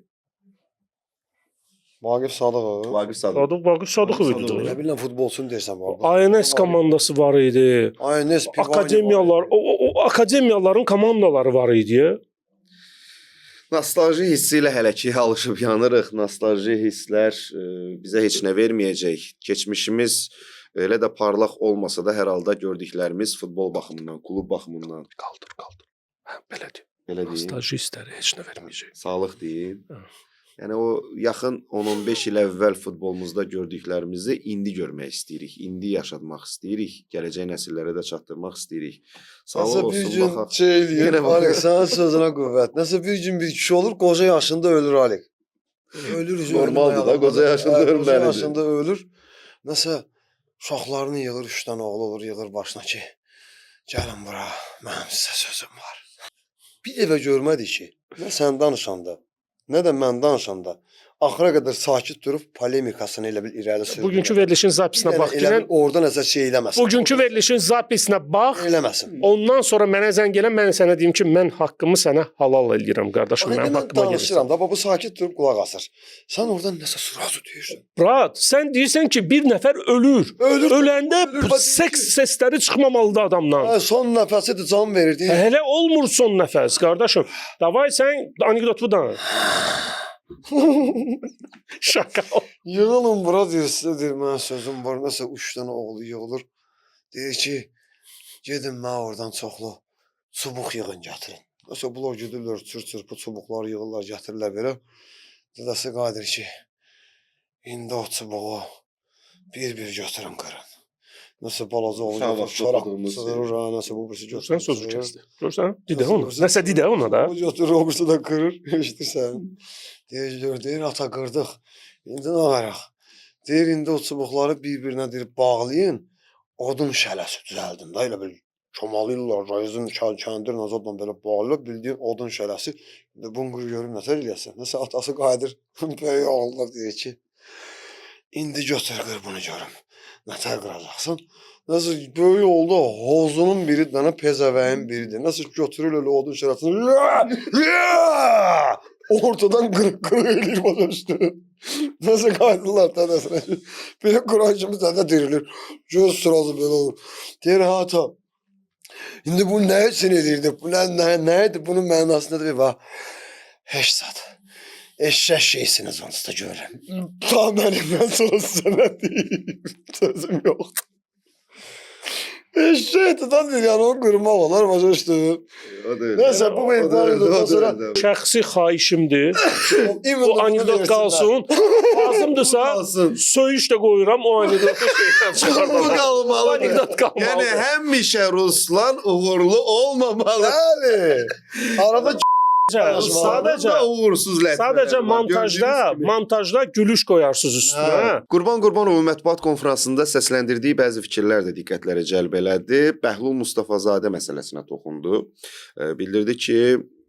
Vaqif Sadıqov. Vaqif Sadıqov. Vaqif Sadıqov idi. Nə bilən futbolçunu deyirsən bu. ANS komandası var idi. ANS Akademiyalar, o akademiyaların komandaları var idi. Nostalji hissi ilə hələ ki alışıb yanırıq. Nostalji hisslər bizə heç nə verməyəcək. Keçmişimiz elə də parlaq olmasa da hər halda gördüklərimiz futbol baxımından, klub baxımından Qaldır. Hə, belədir. belə deyim. Nostalji hissləri heç nə verməyəcək. Sağlıq deyim. Hə. Yəni o yaxın 10-15 il əvvəl futbolumuzda gördüklərimizi indi görmək istəyirik. İndi yaşatmaq istəyirik. Gələcək nəsillərə də çatdırmaq istəyirik. Sağlıq Nəsə bir olsun gün baxaq. şey deyir, Yenə bax. Alex sənin sözünə qüvvət. Nəsə bir gün bir kişi olur, qoca yaşında ölür Alex. Ölür. Normaldır da, qoca yaşında ölməlidir. Qoca yaşında ölür. Nəsə uşaqlarını yığır, 3 dənə oğlu olur, yığır başına ki, gəlin bura, mənim sizə sözüm var. Bir evə görmədik ki, nə sən danışanda, nə də mən danışanda axıra qədər sakit durub polemikasını elə bil irəli sürür. Bugünkü verilişin zapisinə bax deyən, orada nəsə şey eləməsin. bugünkü verilişin zapisinə bax. Eləməsin. Ondan sonra mənə zəng gələn, mən sənə deyim ki, mən haqqımı sənə halal eləyirəm qardaşım, mənim Mən haqqıma danışıram gəlirsən. da, bu sakit durub qulaq asır. Sən oradan nəsə surazu deyirsən. Brat, sən deyirsən ki, bir nəfər ölür. Ölür. Öləndə Ölür. seks səsləri çıxmamalıdır adamdan. Hə, son nəfəsidir, can verir deyə. Hələ olmur son nəfəs, qardaşım. Davay sən anekdotu danış. Şaka. Yığılın bura deyirsə, deyir, mənim sözüm var. Nəsə 3 dənə oğlu yığılır. Deyir ki, gedin mən oradan çoxlu çubuq yığın gətirin. Nəsə bunlar gedirlər, çırpı çubuqları yığırlar, gətirirlər belə. Dedəsi qadir ki, indi o çubuğu bir götürün qırın. Nəsə balaca oğlu götürür, çaraq sığırır, nəsə bu birisi götürür. Sən sözü kəsdi. Görsən? Didə ona. Nəsə didə ona da. O götürür, o birisi də qırır. Eşidirsən? Deyir, ata qırdıq. İndi nə varaq? Deyir, indi o çubuqları bir-birinə deyir, bağlayın. Odun şələsi düzəldin da, elə bil çomalıyırlar, rayızın kəndir nazadla belə bağlayırlar. Bildiyin odun şələsi. Bunu qır görüm, nətər eləyəsən? Nəsə atası qayıdır, böyük oğullar deyir ki, indi götür qır bunu görüm. Nətər qıracaqsın? Nəsə böyük oldu, hozunun biri, dənə pezəvəyin biridir. Nəsə götürür elə odun şərəsini. Ortadan qırıq eləyir bana üstünü. Nəsə qaydırlar tədəsinə. Belə Quran kimi tədə dirilir. Göz sırası belə olur. Deyir, hata. İndi bu nə üçün eləyirdi? Bu nə idi? Bunun mənası nədir? Va, heç zat. Eşşək şeysiniz onsuz da görürəm. Ta mənimdən sonra sizə nə deyim? Sözüm yoxdur. Eşşəkdir da deyir, yəni onu qırmaq olar, başa düşdün. Neyse bu meydanı sonra Şəxsi xahişimdir. O anekdot qalsın. Lazımdırsa söyüş də qoyuram, o anekdotu şeydən çıxardım. Bu qalmalı. Anekdot qalmalı. Yəni həmişə Ruslan uğurlu olmamalı. Bəli. Arada Sadəcə uğursuz lətmələr. Sadəcə var. montajda gülüş qoyarsınız üstünə. Qurban Qurbanov mətbuat konfransında səsləndirdiyi bəzi fikirlər də diqqətləri cəlb elədi. Bəhlul Mustafazadə məsələsinə toxundu. Bildirdi ki,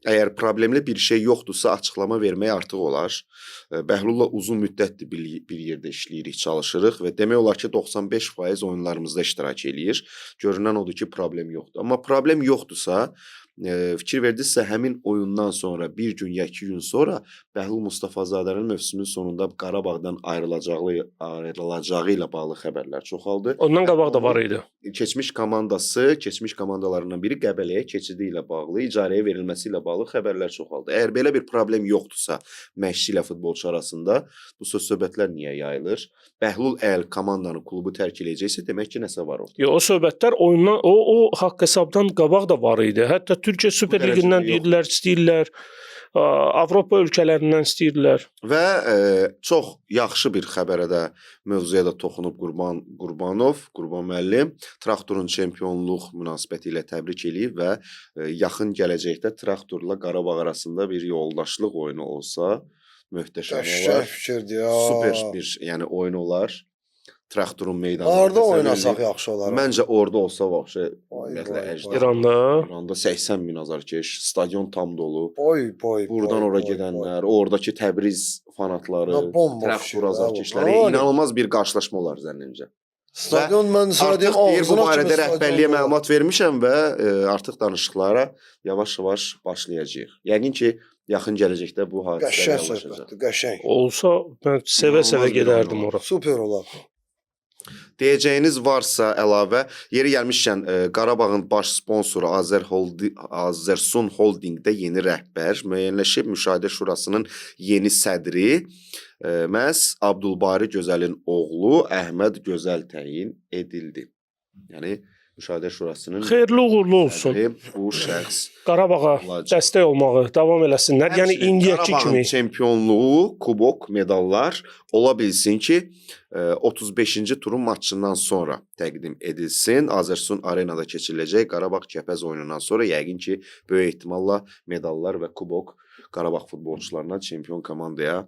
əgər problemli bir şey yoxdursa açıqlama vermək artıq olar. Bəhlulla uzun müddətdir bir yerdə işləyirik, çalışırıq və demək olar ki 95% oyunlarımızda iştirak eləyir. Görünən odur ki, problem yoxdur. Amma problem yoxdursa, fikir verdinizsə həmin oyundan sonra bir gün ya 2 gün sonra Bəhlul Mustafazadənin mövsümün sonunda Qarabağdan ayrılacağı ilə bağlı xəbərlər çoxaldı. Ondan qabaq da var idi. Keçmiş komandalarından biri Qəbələyə keçidi ilə bağlı, icarəyə verilməsi ilə bağlı xəbərlər çoxaldı. Əgər belə bir problem yoxdursa məşqçi ilə futbolçu arasında bu söz-söhbətlər niyə yayılır? Bəhlul əgər komandanı, klubu tərk eləyəcəksə demək ki, nəsə var orada. O söhbətlər oyundan o haqq hesabdan qabaq da var idi. Hətta Türkiyə Süper Liqindən deyirlər, istəyirlər. Avropa ölkələrindən istəyirdilər. Və çox yaxşı bir xəbərə də mövzuya da toxunub Qurban müəllim Traktorun çempionluq münasibəti ilə təbrik eləyib və yaxın gələcəkdə Traktorla Qarabağ arasında bir yoldaşlıq oyunu olsa möhtəşəm olar. Fikirdir ya. Super bir, yəni oyun olar. Traktorun meydanında. Harda oynasaq yaxşı olar. Məncə orada olsa vəbşə İranda 80 min azarkeş, stadion tam dolu. Buradan ora gedənlər, oradakı Təbriz fanatları, Traktor azarkeşləri inanılmaz bir qarşılaşma olar zənnimcə. Stadion mən artıq bu barədə rəhbərliyə məlumat vermişəm və artıq danışıqlara yavaş-yavaş başlayacağıq. Yəqin ki, yaxın gələcəkdə bu hadisə reallaşacaq. Qəşəng. Olsa mən sevə-sevə gedərdim ora. Super olar. Deyəcəyiniz varsa əlavə, yeri gəlmişkən Qarabağın baş sponsoru Azersun Holdingdə yeni rəhbər müəyyənləşib, Müşahidə Şurasının yeni sədri məhz Abdulbari Gözəlin oğlu Əhməd Gözəl təyin edildi. Yəni Müşahidə Şurasının xeyirli uğurlu olsun. Bu şəxs Qarabağa dəstək olmağı davam eləsinlər. Yəni indiyəki kimi Qarabağın çempionluğu, kubok, medallar ola bilsin ki 35-ci turun maçından sonra təqdim edilsin. Azərsun Arenada keçiriləcək Qarabağ Kəpəz oyunundan sonra yəqin ki böyük ehtimalla medallar və kubok Qarabağ futbolçularına, çempion komandaya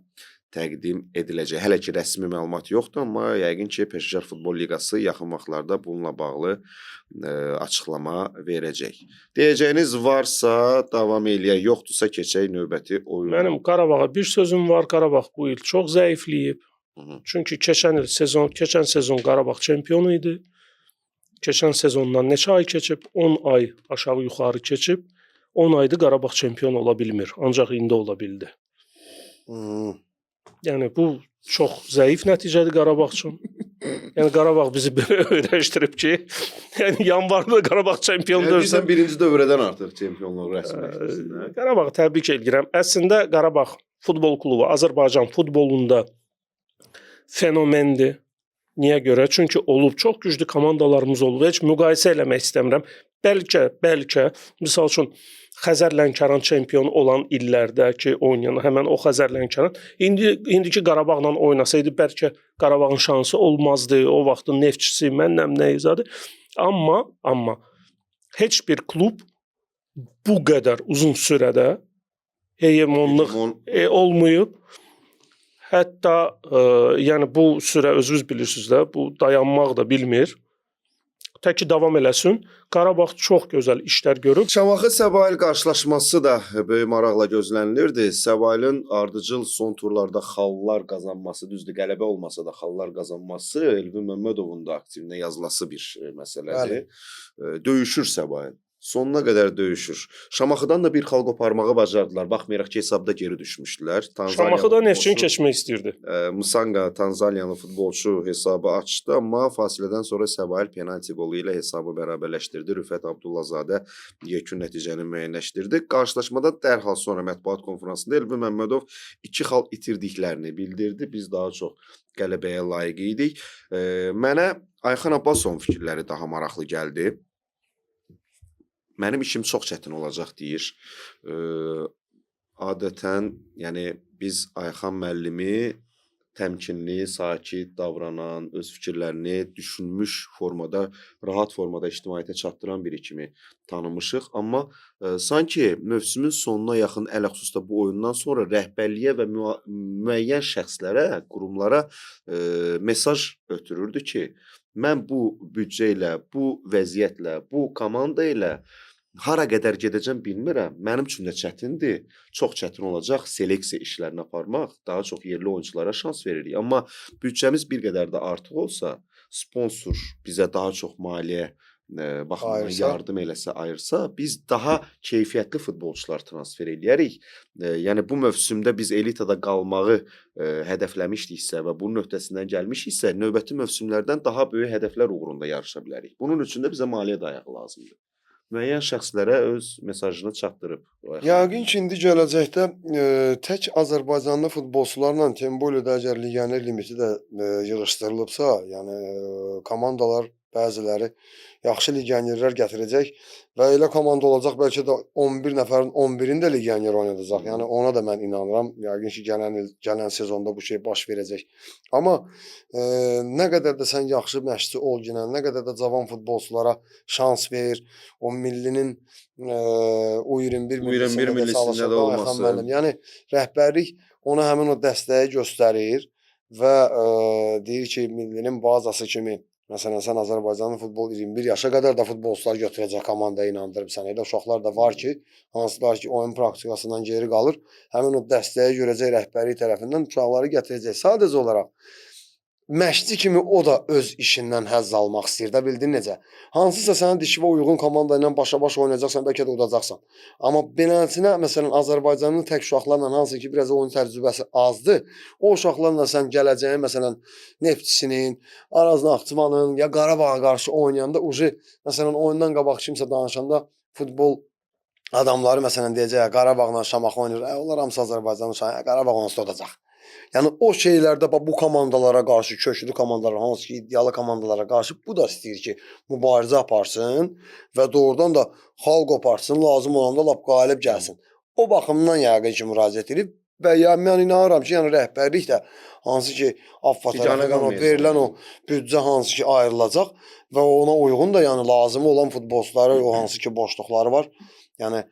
təqdim ediləcək. Hələ ki rəsmi məlumat yoxdur, amma yəqin ki Peşəkar Futbol Liqası yaxın vaxtlarda bununla bağlı açıqlama verəcək. Deyəcəyiniz varsa davam eləyək, yoxdursa keçək növbəti oyuna. Mənim Qarabağa bir sözüm var. Qarabağ bu il çox zəifləyib. Çünki keçən sezon Qarabağ çempionu idi. Keçən sezondan neçə ay keçib? 10 ay aşağı yuxarı keçib. 10 aydır Qarabağ çempion ola bilmir. Ancaq indi ola bildi. Yəni bu çox zəif nəticədir Qarabağ üçün. Yəni Qarabağ bizi belə öyrəşdirib ki, yəni yanvarda Qarabağ çempion dörsən birinci dövrədən artıq çempionluq rəsmiləşdirsin. Qarabağı təbrik edirəm. Əslində Qarabağ futbol klubu Azərbaycan futbolunda fenomendir. Niyə görə? Çünki olub çox güclü komandalarımız olub. Heç müqayisə eləmək istəmirəm. Bəlkə misal üçün Xəzər Lənkəran çempion olan illərdə ki, oynayan həmən o Xəzər Lənkəran indiki Qarabağla oynasaydı bəlkə Qarabağın şansı olmazdı. O vaxtın Neftçisi, mənnəm nəyizadı. Amma heç bir klub bu qədər uzun sürədə hegemonluq olmayıb. Hətta yəni bu sürə özünüz bilirsiniz də, bu dayanmaq da bilmir. Təki davam eləsin. Qarabağ çox gözəl işlər görüb. Şamaxı Səbail qarşılaşması da böyük maraqla gözlənilirdi. Səbailin ardıcıl son turlarda xallar qazanması, düzdür, qələbə olmasa da xallar qazanması Elvin Məmmədovun da aktivinə yazılası bir məsələdir. Döyüşür Səbail. Sonuna qədər döyüşür. Şamaxıdan da bir xal qoparmağı bacardılar. Baxmayaraq ki, hesabda geri düşmüşdülər. Şamaxıda Neftçini keçmək istəyirdi. Musanga Tanzaniyalı futbolçu hesabı açdı, amma fasilədən sonra Səbail penalti qolu ilə hesabı bərabərləşdirdi. Rüfət Abdullazadə yekun nəticəni müəyyənləşdirdi. Qarşılaşmada dərhal sonra mətbuat konfransında Elvin Məmmədov 2 xal itirdiklərini bildirdi. Biz daha çox qələbəyə layiq idik. Mənə Ayxan Abbasovun fikirləri daha maraqlı gəldi. Mənim işim çox çətin olacaq deyir. Adətən, yəni biz Ayxan müəllimi təmkinli, sakit davranan, öz fikirlərini düşünmüş formada, rahat formada ictimaiyyətə çatdıran biri kimi tanımışıq. Amma sanki mövsümün sonuna yaxın ələxüsusda bu oyundan sonra rəhbərliyə və müəyyən şəxslərə, qurumlara mesaj ötürürdü ki, mən bu büdcə ilə, bu vəziyyətlə, bu komanda ilə hara qədər gedəcəm bilmirəm. Mənim üçün də çətindir. Çox çətin olacaq seleksiya işlərini aparmaq. Daha çox yerli oyunculara şans veririk. Amma büdcəmiz bir qədər də artıq olsa, sponsor bizə daha çox maliyyə baxımından yardım eləsə, ayırsa, biz daha keyfiyyətli futbolçular transfer eləyərik. Yəni bu mövsümdə biz elitada qalmağı hədəfləmişdiksə və bunun öhdəsindən gəlmişiksə, növbəti mövsümlərdən daha böyük hədəflər uğrunda yarışa bilərik. Bunun üçün də bizə maliyyə dayağı lazımdır. Müəyyən şəxslərə öz mesajını çatdırıb. Yəqin ki, indi gələcəkdə tək Azərbaycanlı futbolçularla Tembolida əgər legioner limiti də yığışdırılıbsa, yəni komandalar bəziləri yaxşı legionerlər gətirəcək və elə komanda olacaq, bəlkə də 11 nəfərin 11-ini də legioner oynadacaq. Yəni ona da mən inanıram. Yəqin ki, gələn sezonda bu şey baş verəcək. Amma nə qədər də sən yaxşı məşqçi ol yenə, nə qədər də cavan futbolçulara şans ver, o millinin U21 millisində də olması. Yəni rəhbərlik ona həmin o dəstəyi göstərir və deyir ki, millinin bazası kimi, məsələn, sən Azərbaycanın futbol 21 yaşa qədər də futbolçular götürəcək komandaya inandırıb sən. Elə uşaqlar da var ki, hansılar ki, oyun praktikasından geri qalır. Həmin o dəstəyi görəcək rəhbərlik tərəfindən uşaqları gətirəcək. Sadəcə olaraq məşqçi kimi o da öz işindən həzz almaq istəyir də, bildin necə? Hansısa sənin dişivə uyğun komanda ilə başa-baş oynayacaqsan, bəlkə də udacaqsan. Amma beləsinə, məsələn, Azərbaycanın tək uşaqlarla hansı ki, biraz oyun təcrübəsi azdır, o uşaqlarla sən gələcəyin, məsələn, Neftçinin, Araz Naxçıvanın ya Qarabağa qarşı oynayanda uji, məsələn, oyundan qabaq kimsə danışanda futbol adamları, məsələn, deyəcək, Qarabağla Şamaxı oynayır, onlar hamısı Azərbaycanın uşağı, Qarabağ onsuz da udacaq. Yəni o şeylərdə bu komandalara qarşı, köklü komandalara, hansı ki, iddialı komandalara qarşı bu da istəyir ki, mübarizə aparsın və doğrudan da xalq oparsın, lazım olanda lap qalib gəlsin. O baxımdan yəqin ki, müraciət edib və mən inanıram ki, yəni rəhbərlik də hansı ki, AFFA tərəfindən verilən o büdcə hansı ki, ayrılacaq və ona uyğun da yəni lazım olan futbolçulara o hansı ki, boşluqları var. Yəni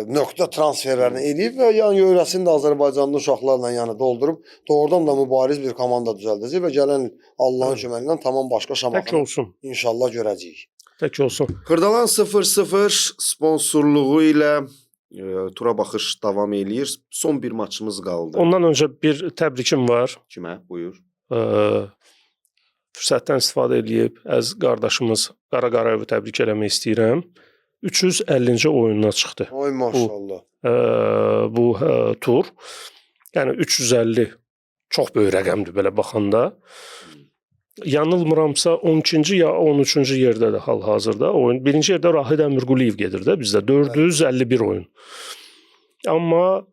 nöqtə transferlərini eləyib və yəni yörəsini də Azərbaycanlı uşaqlarla yəni doldurub doğrudan da mübariz bir komanda düzəldəcək və gələn Allahın köməyi ilə tamam başqa Şamaxını inşallah görəcəyik. Tək olsun. Xırdalan 0-0 sponsorluğu ilə tura baxış davam eləyir. Son bir maçımız qaldı. Ondan öncə bir təbrikim var. Kimə? Buyur. Fürsətdən istifadə edib əziz qardaşımız Qara Qarayevi təbrik eləmək istəyirəm. 350-ci oyununa çıxdı. Oy maşallah. Bu tur. Yəni 350 çox böyük rəqəmdir belə baxanda. Yanılmıramsa 12-ci ya 13-cü yerdədir hal-hazırda oyun. Birinci yerdə Rahid Əmirquliyev gedir də bizdə 451 oyun. Amma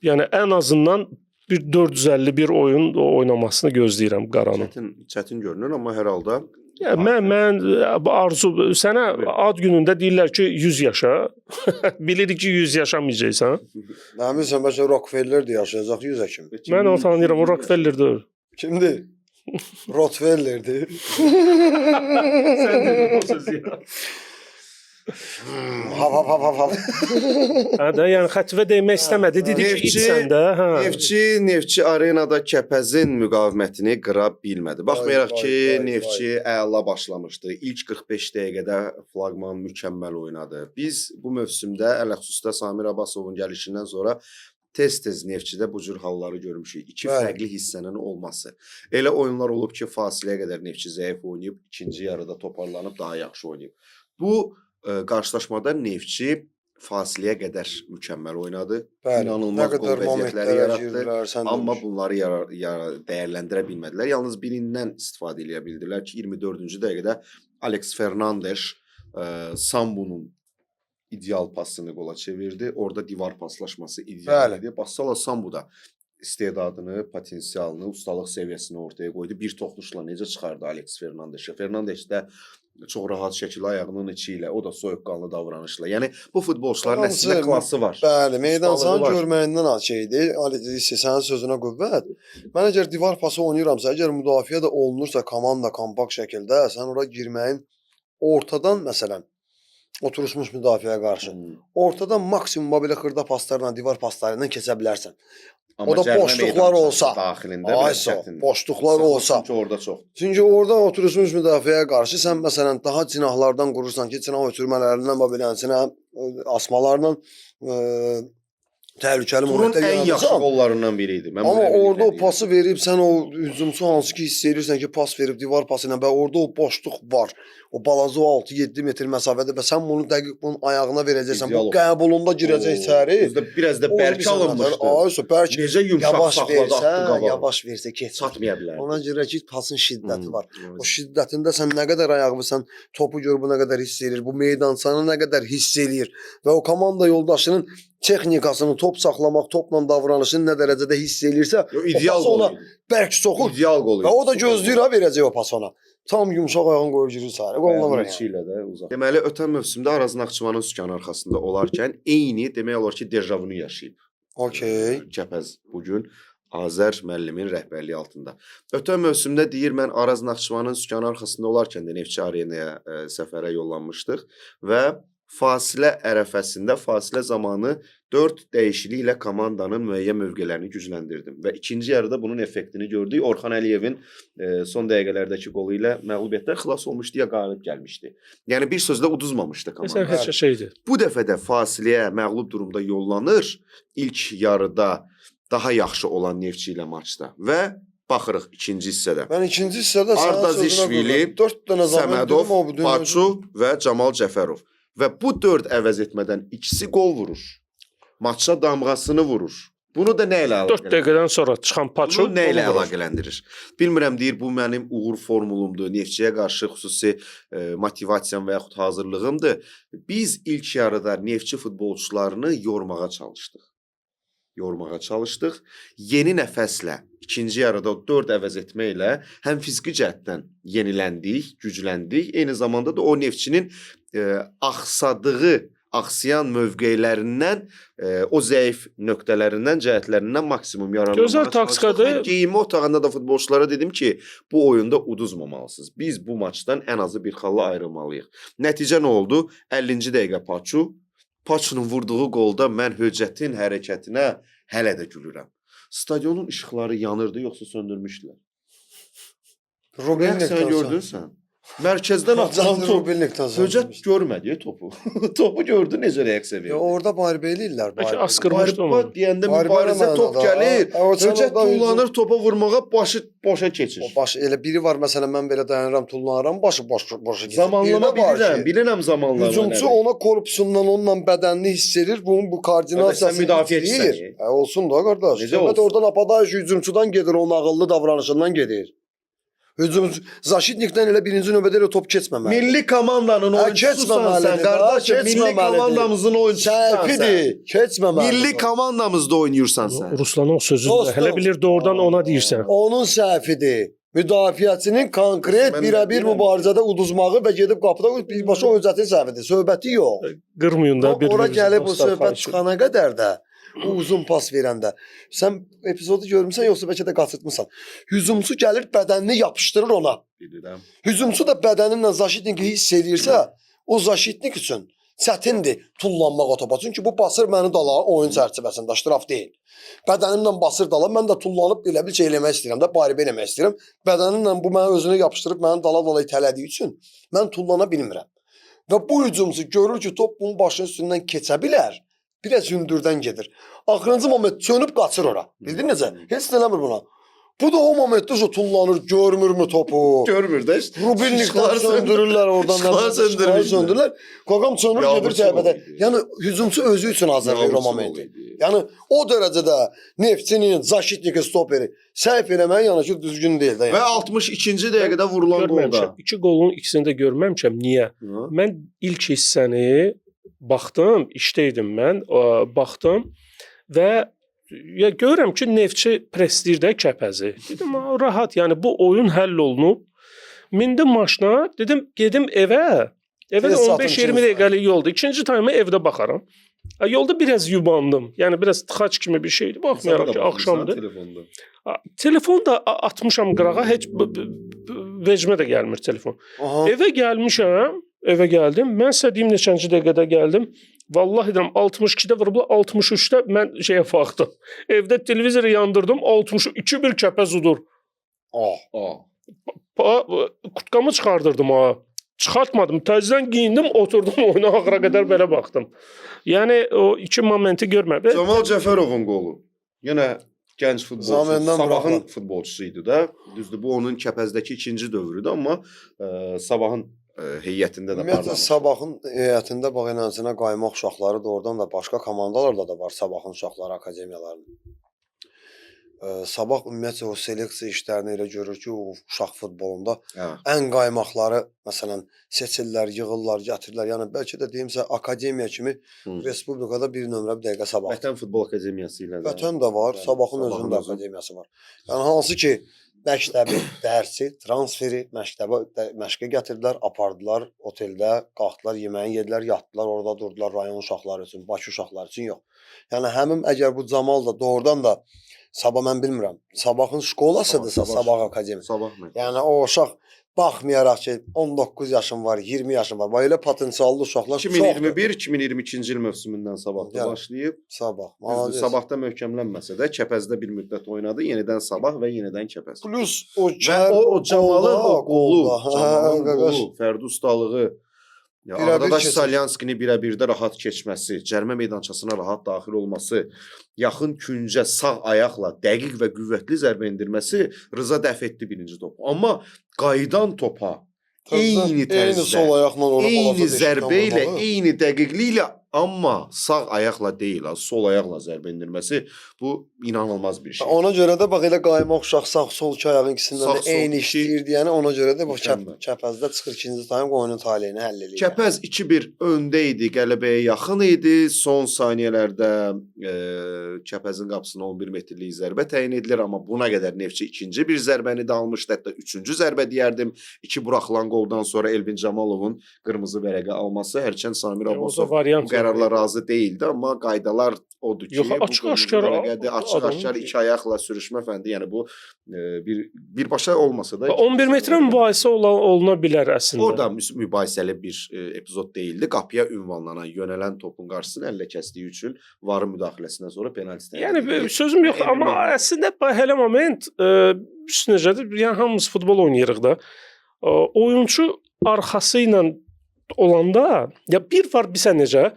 yəni ən azından bir 451 oyun oynamasını gözləyirəm Qaranın. Çətin görünür, amma hər halda mən arzu sənə ad günündə deyirlər ki 100 yaşa. Bilirik ki 100 yaşamayacaqsan. Mən bilirsən bəlkə Rockefeller də yaşayacaq 100-ə kimi. Mən onu tanıyıram, o Rockefeller deyil. Kimdir? Rottweiler'dir. Sən dedin o sözü ya. Hav. Hə, yəni xətvə demək istəmədi. Dedi ki, içsən də. Neftçi arenada Kəpəzin müqavimətini qıra bilmədi. Baxmayaraq ki, Neftçi əla başlamışdı. İlk 45 dəqiqədə flaqman mükəmməl oynadı. Biz bu mövsümdə ələxüsusda Samir Abbasovun gəlişindən sonra tez-tez Neftçidə bu cür halları görmüşük. İki fərqli hissənin olması. Elə oyunlar olub ki, fasiləyə qədər Neftçi zəif oynayıb, ikinci yarıda toparlanıb daha yaxşı oynayıb. Bu qarşılaşmada Neftçi fasiləyə qədər mükəmməl oynadı. İnanılmaz gol vəziyyətləri yaratdı. Amma bunları dəyərləndirə bilmədilər. Yalnız birindən istifadə edə bildilər ki, 24-cü dəqiqədə Alex Fernandes Sambunun ideal pasını qola çevirdi. Orada divar paslaşması ideal idi. Bassala Sambu da istedadını, potensialını, ustalıq səviyyəsini ortaya qoydu. Bir toxunuşla necə çıxardı Alex Fernandes'ı. Fernandes də çox rahat şəkildə ayağının içi ilə, o da soyuqqanlı davranışla. Yəni bu futbolçuların əslində klası var. Bəli, meydançanı görməyindən şeydir. Ali sənin sözünə qüvvət. Mən əgər divar pası oynayıramsa, əgər müdafiə də olunursa komanda kompakt şəkildə, sən ora girməyin ortadan məsələn oturmuş müdafiəyə qarşı. Ortadan maksimum belə xırda paslarla, divar paslarla keçə bilərsən. O da boşluqlar olsa, boşluqlar olsa. Çünki orada çox. Çünki orada oturmuş müdafiəyə qarşı sən məsələn daha cinahlardan qurursan ki, cinah ötürmələrindən beləsinə asmalarla təhlükəli momentlər yaradırsan. Turun ən yaxşı qollarından biri idi. Amma orada o pası verib sən o hücumçu hansı ki hiss edirsən ki, pas verib divar pası ilə və orada o boşluq var. O balaca 6-7 metr məsafədə və sən bunu dəqiq bunun ayağına verəcəksən. Bu qəbulunda girəcək içəri. Biraz da bərk alınmışdı. Bərk. Necə yumşaq saxladı atdı qabağa. Yavaş versə keç. Çatmaya bilər. Ona görə ki, pasın şiddəti var. O şiddətində sən nə qədər ayağını sən topu gör bu nə qədər hiss edir. Bu meydançanı nə qədər hiss eləyir və o komanda yoldaşının texnikasını, top saxlamaq, topla davranışını nə dərəcədə hiss eləyirsə, İdeal o pas ona gol idi. bərk soxur. İdeal gol idi. Və o da gözləyir ha verəcək o pas ona. Tam yumşaq ayağını qoyur girir sarı. Qoluna vurur. ilə də uzaq. Deməli ötən mövsümdə Araz Naxçıvanın sükan arxasında olarkən eyni demək olar ki, dejavunu yaşayıb. Okey. Kəpəz bu gün Azər müəllimin rəhbərliyi altında. Ötən mövsümdə deyir mən Araz Naxçıvanın sükan arxasında olarkən də Neftçi Arenaya səfərə yollanmışdıq və fasilə ərəfəsində, fasilə zamanı 4 dəyişikliklə komandanın müəyyən mövqelərini gücləndirdim və ikinci yarıda bunun effektini gördük. Orxan Əliyevin son dəqiqələrdəki qolu ilə məğlubiyyətdən xilas olmuşdu ya qalib gəlmişdi. Yəni bir sözlə uduzmamışdı komanda. Məsələn, heç şeydir. Bu dəfə də fasiləyə məğlub durumda yollanır. İlk yarıda daha yaxşı olan Neftçi ilə maçda və baxırıq ikinci hissədə. Mən ikinci hissədə Ardazişvili, 4 dənə Səmədov, Paçu və Camal Cəfərov. Və bu 4 əvəz etmədən ikisi gol vurur. Maça damğasını vurur. Bunu da nə ilə 4 dəqiqədən sonra çıxan Paçu bunu nə ilə əlaqələndirir? Bilmirəm deyir bu mənim uğur formulumdur, Neftçiyə qarşı xüsusi motivasiyam və yaxud hazırlığımdır. Biz ilk yarıda Neftçi futbolçularını yormağa çalışdıq. Yeni nəfəslə ikinci yarıda 4 əvəz etməklə həm fiziki cəhətdən yeniləndik, gücləndik. Eyni zamanda da o Neftçinin axsayan mövqelərindən, o zəif nöqtələrindən, cəhətlərindən maksimum yararlanmağa Gözəl taktikadır. Geyinmə otağında da futbolçulara dedim ki, bu oyunda uduzmamalısınız. Biz bu maçdan ən azı bir xalla ayrılmalıyıq. Nəticə nə oldu? 50-ci dəqiqə Paçunun vurduğu qolda mən Höccətin hərəkətinə hələ də gülürəm. Stadionun işıqları yanırdı, yoxsa söndürmüşdülər? Rubinlik Sən gördün sən? Mərkəzdən atılan top. Höccət görmədi topu. Topu gördü, necə reaksiya verdi? Orada müharibə eləyirlər. Bəlkə askırmışdı onu. Deyəndə mübarizə top gəlir. Höccət tullanır, topa vurmağa başı boşa keçir. O baş elə biri var məsələn mən belə dayanıram, tullanaram, başı boşa keçir. Zamanlama bilirəm zamanlama. Hücumçu ona korpusundan onunla bədənini hiss edir. Bunun bu koordinasiyası müdafiəçisən. Olsun da qardaş. Söhbət oradan apadaş hücumçudan gedir, onun ağıllı davranışından gedir. Hücumçu Zaşitnikdən elə birinci növbədə elə top keçməməli. Milli komandanın oyunçususan sən qardaşım, milli komandamızın oyunçususan sən. Keçməməli. Milli komandamızda oynayırsan sən. Ruslanın o sözüdür. Hələ bilir doğrudan ona deyirsən. Onun səhvidir. Müdafiəçinin konkret birəbir mübarizədə uduzmağı və gedib qapıda birbaşa oyunçunun səhvidir. Söhbəti yox. Qırmayın da bir. Ora gəlib bu söhbət çıxana qədər də o uzun pas verəndə sən epizodu görmüsən yoxsa bəlkə də qaçırtmısan. Hücumçu gəlir bədənini yapışdırır ona. Bilirəm. Hücumçu da bədəninlə Zaşitniki hiss edirsə, o Zaşitnik üçün çətindir tullanmaq o topa. Çünki bu basır məni dala oyun çərçivəsində, ştraf deyil. Bədənimlə basır dala, mən də tullanıb elə bil şey eləmək istəyirəm də, baribə eləmək istəyirəm. Bədənimlə bu mənə özünü yapışdırıb məni dala itələdiyi üçün mən tullana bilmirəm. Və bu hücumçu görür ki, top bunun başının üstündən keçə bilər. Biraz hündürdən gedir. Axırıncı moment çönüb qaçır ora. Bildin necə? Heç eləmir buna. Bu da o momentdə tullanır, görmürmü topu? Görmür də. Rubinliklər söndürürlər oradan. Şıqlar söndürürlər. Qaqam çönür gedir cəbhədə. Yəni hücumçu özü üçün hazırlayır o momenti. Yəni o dərəcədə Neftçinin, Zaşitniki stoperi səhv eləməyə yanaşı düzgün deyil də. Və 62-ci dəqiqədə vurulan qolda. 2 qolun ikisini də görməmişəm. Niyə? Mən ilk hissəni baxdım, işdəydim mən, baxdım və ya görürəm ki, Neftçi presdir də Kəpəzi. Dedim, rahat, yəni bu oyun həll olunub. Mindim maşına, dedim, gedim evə. Evə 15-20 dəqiqəlik yolda. İkinci tayma evdə baxaram. Yolda biraz yubandım. Yəni biraz tıxac kimi bir şeydi. Baxmayaraq ki, axşamdır. Telefon da atmışam qırağa, heç vecmə də gəlmir telefon. Evə gəlmişəm. Evə gəldim. Mən sizə deyim neçənci dəqiqədə gəldim. Vallahi deyirəm 62-də vurublar, 63-də mən şeyə baxdım. Evdə televizoru yandırdım, 62-1 Kəpəz udur. Kurtkamı çıxardırdım ha. Çıxartmadım. Təzədən geyindim, oturdum oyuna axıra qədər belə baxdım. Yəni o iki momenti görmədim. Camal Cəfərovun qolu. Yenə gənc futbolçu, Sabahın futbolçusu idi də. Düzdür, bu onun Kəpəzdəki ikinci dövrüdür, amma Sabahın heyətində də parlamış. Sabahın heyətində bax enançına qaymaq uşaqları da oradan da başqa komandalarda da var Sabahın uşaqları akademiyalarının. Sabah ümumiyyətlə o seleksiya işlərini elə görür ki, o uşaq futbolunda Hə. ən qaymaqları məsələn seçirlər, yığırlar, gətirirlər. Yəni bəlkə də deyimsə akademiya kimi respublikada bir nömrə bir dəqiqə Sabah. Vətən Futbol Akademiyası ilə də. Vətən də var, Sabahın özünün də akademiyası var. Yəni hansı ki məktəbi, dərsi, transferi, məşqə gətirdilər, apardılar oteldə, qalxdılar, yeməyi yedilər, yatdılar, orada durdular rayon uşaqları üçün, Bakı uşaqları üçün yox. Yəni həmin əgər bu Camal da doğrudan da Sabah mən bilmirəm. Sabahın şkolasıdırsa Sabah Akademiyası. Sabah mı? Yəni o uşaq baxmayaraq ki 19 yaşım var, 20 yaşım var. Belə potensiallı uşaqlar 2021-2022-ci il mövsümündən Sabahda Yəni, başlayıb. Sabah. Düzdür, Sabahda möhkəmlənməsə də Kəpəzdə bir müddət oynadı, yenidən Sabah və yenidən Kəpəz. Plus o o Camalın o qolu, Camalın qolu, qolu, Fərdi ustalığı, Birəbir Ağdadaş keçir. Salyanskini birəbirdə rahat keçməsi, cərmə meydançasına rahat daxil olması, yaxın küncə sağ ayaqla dəqiq və qüvvətli zərbə endirməsi Rıza dəf etdi birinci topu. Amma qayıdan topa eyni tərzdə, sol ayaqla ona eyni zərbə ilə, eyni dəqiqliklə, amma sağ ayaqla deyil, sol ayaqla zərbə endirməsi bu inanılmaz bir şey. Ona görə də bax elə qaymaq uşaq sağ sol iki ayağın ikisindən Sağ, də sol, eyni iki. işləyir deyəni ona görə də bu Mükəmməl. Kəpəzdə çıxır ikinci taym oyunun taleyini həll eləyir. Kəpəz 2-1 öndə idi, qələbəyə yaxın idi. Son saniyələrdə Kəpəzin qapısına 11 metrlik zərbə təyin edilir, amma buna qədər Neftçi ikinci bir zərbəni də almışdı, hətta üçüncü zərbə deyərdim. 2 buraxılan qoldan sonra Elvin Camalovun qırmızı vərəqə alması, hərçənd Samir Abbasov bu qərarla razı deyildi, amma qaydalar odur ki, Yox, bu açıq-aşkar açıq-aşkar iki ayaqla sürüşmə fəndi, yəni bu birbaşa olmasa da 11 metrə mübahisə oluna bilər əslində. orada mübahisəli bir epizod deyildi. Qapıya ünvanlanan, yönələn topun qarşısını əllə kəsdiyi üçün VAR-ın müdaxiləsindən sonra penalti təyin edildi. Yəni sözüm yox, amma əslində hələ moment necədir? Yəni hamımız futbol oynayırıq da. Oyunçu arxası ilə olanda ya bir var bilsən necə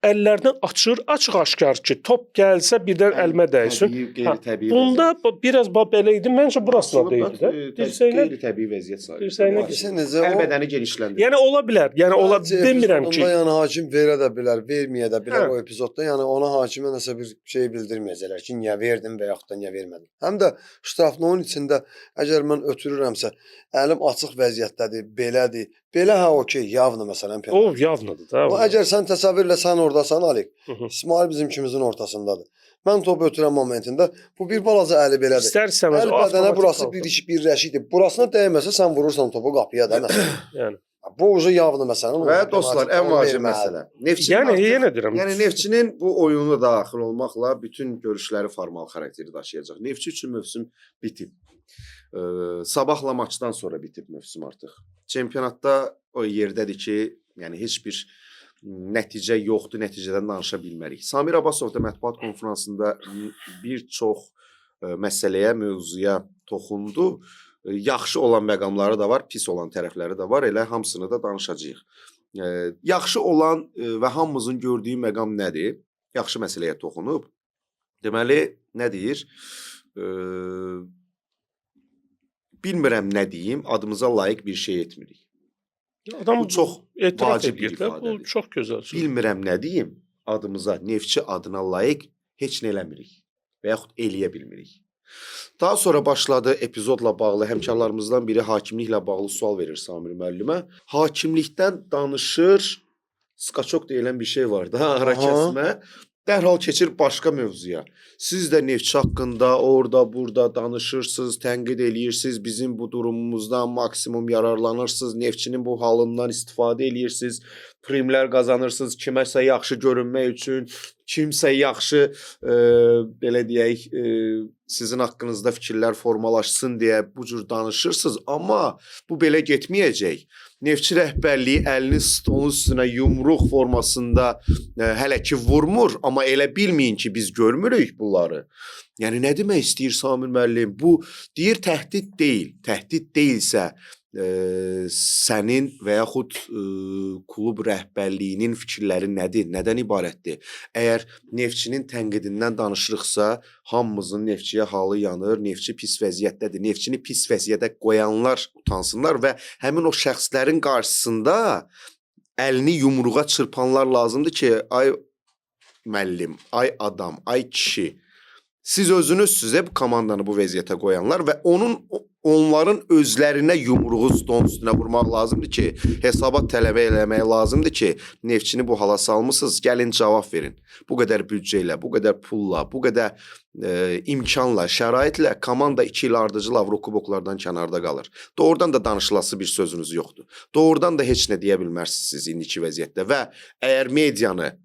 əllərdən açır, açıq-aşkar ki, top gəlsə birdən əlimə dəysin. Qeyri-təbii. Bunda biraz belə idi. Məncə burasına deyildi də. Dirsəyinə qeyri-təbii vəziyyət sayılır. dirsəyinə Bilirsən necə o Əlbədəni genişləndirir. Yəni ola bilər. Yəni ola demirəm ki. Yəni hakim verə də bilər, verməyə də bilər Hə. o epizodda. Yəni ona hakimə nəsə bir şey bildirməyəcəklər ki, niyə verdin və yaxud da niyə vermədin. Həm də ştraflı oyun içində əgər mən ötürürəmsə, əlim açıq vəziyyətdədir, belədir. Belə hə okey, yavna məsələn penalti. O yavnadır da. Amma əgər sən təsəvvür elə sən ordasan Alik, Hı hı. İsmail bizim ikimizin ortasındadır. Mən topu ötürən momentində bu bir balaca əli belədir. İstər-istəməz Əl o bədənə avtomatik burası qalxır. bir rəşidir. Burasına dəyməsə sən vurursan topu qapıya da məsələn. Yəni. Bu ucu yavna məsələn. Və dostlar, ən vacib məsələ. Neftçinin Yəni artıq- yenə deyirəm. Yəni Neftçinin bu oyuna daxil olmaqla bütün görüşləri formal xarakteri daşıyacaq. Neftçi üçün mövsüm bitib. Sabahla maçdan sonra bitib mövsüm artıq. Çempionatda o yerdədir ki, yəni heç bir nəticə yoxdur, nəticədən danışa bilmərik. Samir Abbasov da mətbuat konfransında bir çox məsələyə, mövzuya toxundu. Yaxşı olan məqamları da var, pis olan tərəfləri də var. Elə hamısını da danışacağıq. Yaxşı olan və hamımızın gördüyü məqam nədir? Yaxşı məsələyə toxunub. Deməli, nə deyir? Bilmirəm nə deyim, adımıza layiq bir şey etmirik. Adam Bu çox etiraf vacib bir edir də. Bu ifadədir. çox gözəl. söz. Bilmirəm nə deyim, adımıza, Neftçi adına layiq heç nə eləmirik və yaxud eləyə bilmirik. Daha sonra başladı epizodla bağlı həmkarlarımızdan biri hakimliklə bağlı sual verir Samir müəllimə. Hakimlikdən danışır, skaçok deyilən bir şey var da, ara kəsmə. Dərhal keçir başqa mövzuya. Siz də Neftçi haqqında orada, burada danışırsınız, tənqid eləyirsiniz, bizim bu durumumuzdan maksimum yararlanırsınız, Neftçinin bu halından istifadə eləyirsiniz, primlər qazanırsınız, kiməsə yaxşı görünmək üçün, kimsə yaxşı belə deyək, sizin haqqınızda fikirlər formalaşsın deyə bu cür danışırsınız, amma bu belə getməyəcək. Neftçi rəhbərliyi əlini stolun üstünə yumruq formasında hələ ki vurmur, amma elə bilməyin ki, biz görmürük bunları. Yəni nə demək istəyir Samir müəllim? Bu deyir təhdid deyil. Təhdid deyilsə sənin və yaxud klub rəhbərliyinin fikirləri nədir? Nədən ibarətdir? Əgər Neftçinin tənqidindən danışırıqsa, hamımızın Neftçiyə halı yanır, Neftçi pis vəziyyətdədir. Neftçini pis vəziyyətə qoyanlar utansınlar və həmin o şəxslərin qarşısında əlini yumruğa çırpanlar lazımdır ki, ay müəllim, ay adam, ay kişi, Siz özünüzsüz bu komandanı bu vəziyyətə qoyanlar və onların özlərinə yumruğu stolun üstünə vurmaq lazımdır ki, hesabat tələb eləmək lazımdır ki, Neftçini bu hala salmısınız, gəlin cavab verin. Bu qədər büdcə ilə, bu qədər pulla, bu qədər imkanla, şəraitlə komanda 2 il ardıcıl Avrokuboklardan kənarda qalır. Doğrudan da danışılası bir sözünüz yoxdur. Doğrudan da heç nə deyə bilmərsiniz indiki vəziyyətdə və əgər medianı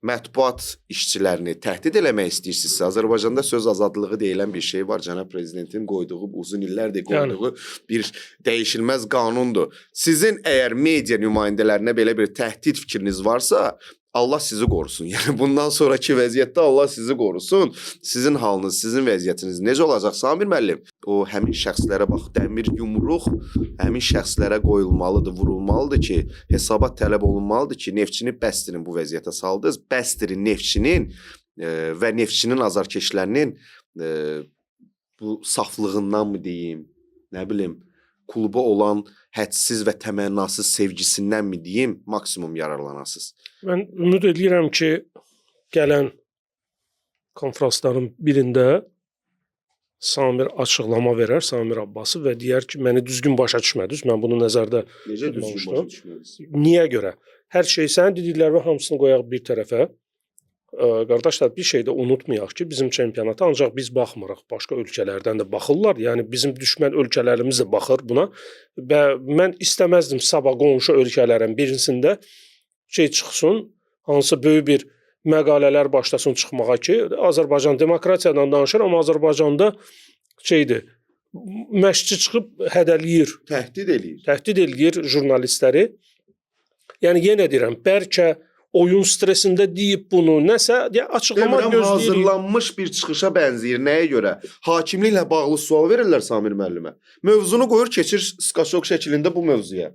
mətbuat işçilərini təhdid eləmək istəyirsinizsə, Azərbaycanda söz azadlığı deyilən bir şey var. Cənab prezidentin qoyduğu, uzun illərdir qoyduğu bir dəyişilməz qanundur. Sizin əgər media nümayəndələrinə belə bir təhdid fikriniz varsa, Allah sizi qorusun. Yəni bundan sonraki vəziyyətdə Allah sizi qorusun. Sizin halınız, sizin vəziyyətiniz necə olacaq Samir müəllim? O həmin şəxslərə bax, dəmir yumruq həmin şəxslərə qoyulmalıdır, vurulmalıdır ki, hesabat tələb olunmalıdır ki, Neftçini bəstirin bu vəziyyətə saldınız. Bəstirin Neftçinin və Neftçinin azarkeşlərinin bu saflığından mı deyim, nə bilim, kluba olan hədsiz və təmənnasız sevgisindən mi deyim, maksimum yararlanasınız. Mən ümid edirəm ki, gələn konferansların birində Samir açıqlama verər, Samir Abbasov və deyər ki, məni düzgün başa düşmədiniz. Mən bunu nəzərdə tutmamışdım. Niyə görə? Hər şey sənin dedikləri və hamısını qoyaq bir tərəfə. Qardaşlar, bir şey də unutmayaq ki, bizim çempionata ancaq biz baxmırıq. Başqa ölkələrdən də baxırlar. Yəni bizim düşmən ölkələrimiz də baxır buna. Və mən istəməzdim sabah qonşu ölkələrin birisində çıxsın, hansı böyük bir məqalələr başlasın çıxmağa ki, Azərbaycan demokratiyadan danışır, amma Azərbaycanda məşqçi çıxıb hədələyir. Təhdid eləyir jurnalistləri. Yəni yenə deyirəm, bəlkə oyun stresində deyib bunu, nəsə açıqlama gözləyirik. Hazırlanmış bir çıxışa bənzəyir. Nəyə görə? Hakimliklə bağlı sual verirlər Samir müəllimə. Mövzunu qoyur, keçir skaçok şəklində bu mövzuya.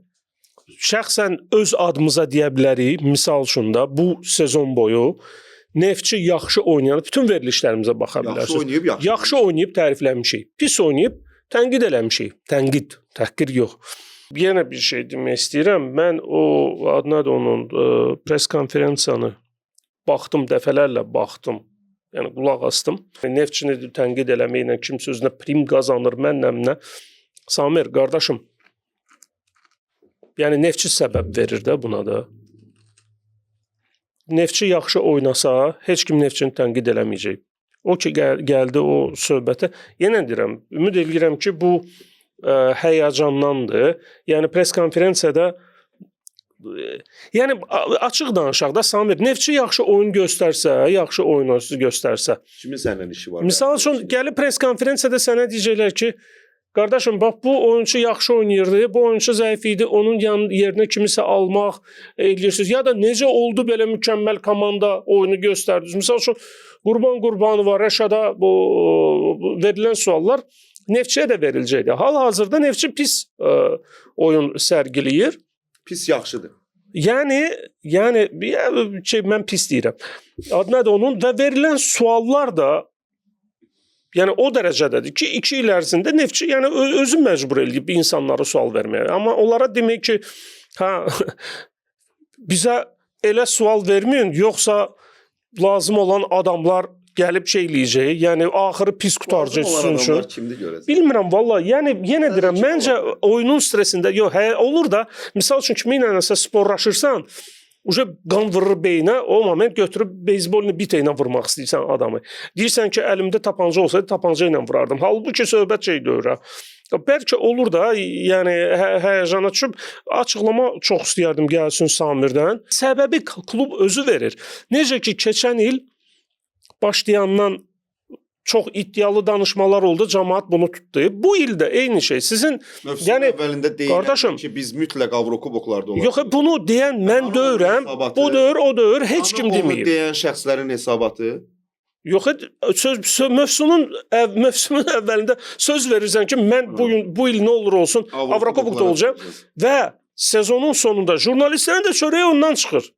Şəxsən öz adımıza deyə bilərik, misal üçün də bu sezon boyu Neftçi yaxşı oynayan, bütün verilişlərimizə baxa bilərsiniz. Yaxşı oynayıb tərifləmişik, pis oynayıb tənqid eləmişik. Təhqir yox. Yenə bir şey demək istəyirəm. Mən o adına da onun pres konferensiyanı dəfələrlə baxdım. Yəni qulaq asdım. Neftçini tənqid eləməklə kim sözünə prim qazanır, mənlə. Samir, qardaşım, yəni Neftçi səbəb verir də buna da. Neftçi yaxşı oynasa, heç kim Neftçini tənqid eləməyəcək. O ki, gəldi o söhbətə. Yenə deyirəm, ümid edirəm ki, bu həyəcandandır. Yəni pres konferansiyada yəni açıq danışaq da Samir, Neftçi yaxşı oyun göstərsə, yaxşı oyunu göstərsə. Kimin səndən işi var? Misal üçün gəlib pres konferansiyada sənə deyəcəklər ki, qardaşım bax bu oyunçu yaxşı oynayırdı, bu oyunçu zəif idi, onun yerinə kimisə almaq eləyirsiniz. Ya da necə oldu belə mükəmməl komanda oyunu göstərdiniz. Misal üçün Qurban Qurbanova, Rəşada bu verilən suallar Neftçiyə də veriləcəkdir. Hal-hazırda Neftçi pis oyun sərgiləyir. Pis yaxşıdır. Yəni mən pis deyirəm. Adına da onun və verilən suallar da yəni o dərəcədədir ki, 2 il ərzində Neftçi yəni özü məcbur eləyib insanlara sual verməyə. Amma onlara demək ki, bizə elə sual verməyin, yoxsa lazım olan adamlar gəlib eləyəcək. Yəni axırı pis qutaracaq sizin üçün. Kimdir görəcək? Bilmirəm valla. Yəni yenə deyirəm, məncə oyunun stresində olur da, misal üçün kiminləsə sporlaşırsan, qan vurur beyinə, o moment götürüb beyzbolunu bitə ilə vurmaq istəyirsən adamı. Deyirsən ki, əlimdə tapanca olsaydı, tapanca ilə vurardım. Halbuki söhbət deyir. Bəlkə olur da, yəni həyəcana düşüb açıqlama çox istəyərdim gəlsin Samirdən. Səbəbi klub özü verir. Necə ki, keçən il başlayandan çox iddialı danışmalar oldu, cəmaət bunu tutdu. Bu ildə eyni şey. Sizin yəni əvvəlində deyilən ki, biz mütləq Avrokuboklarda olacağıq. Yox, bunu deyən mən deyirəm. Bu deyir, o deyir, heç kim deməyib. Onu deyən şəxslərin hesabatı. Yox, mövsümün əvvəlində söz verirsən ki, mən bu il nə olur olsun Avrokubokda olacağam və sezonun sonunda jurnalistlərin də çörəyi ondan çıxır.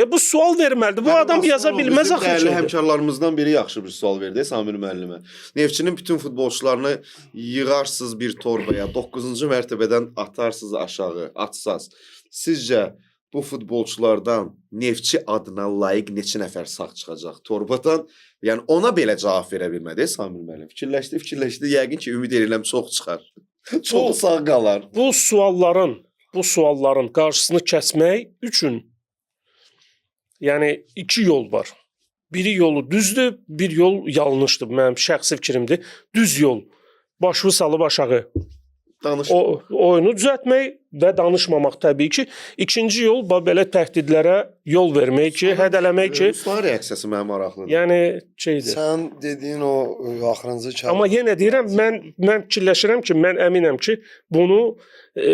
Bu sual verməlidir. Bu adam yaza bilməz axı. Dəyərli həmkarlarımızdan biri yaxşı bir sual verdi Samir müəllimə. Neftçinin bütün futbolçularını yığarsınız bir torbaya, 9-cu mərtəbədən atarsınız aşağı, atsaz. Sizcə bu futbolçulardan Neftçi adına layiq neçə nəfər sağ çıxacaq torbadan? Yəni ona belə cavab verə bilmədi Samir müəllim. Fikirləşdi. Yəqin ki, ümid edirəm çox çıxar. Çox sağ qalar. Bu sualların qarşısını kəsmək üçün yəni iki yol var. Biri yolu düzdür, bir yol yanlışdır. Mənim şəxsi fikrimdir. Düz yol başını salıb aşağı oyunu düzəltmək və danışmamaq təbii ki. İkinci yol belə təhdidlərə yol vermək ki, hədələmək ki. Ruslan reaksiyası mənim maraqlıdır. Yəni şeydir. Sən dediyin o axırıncı kəlmə. Amma yenə deyirəm, mən fikirləşirəm ki, mən əminəm ki, bunu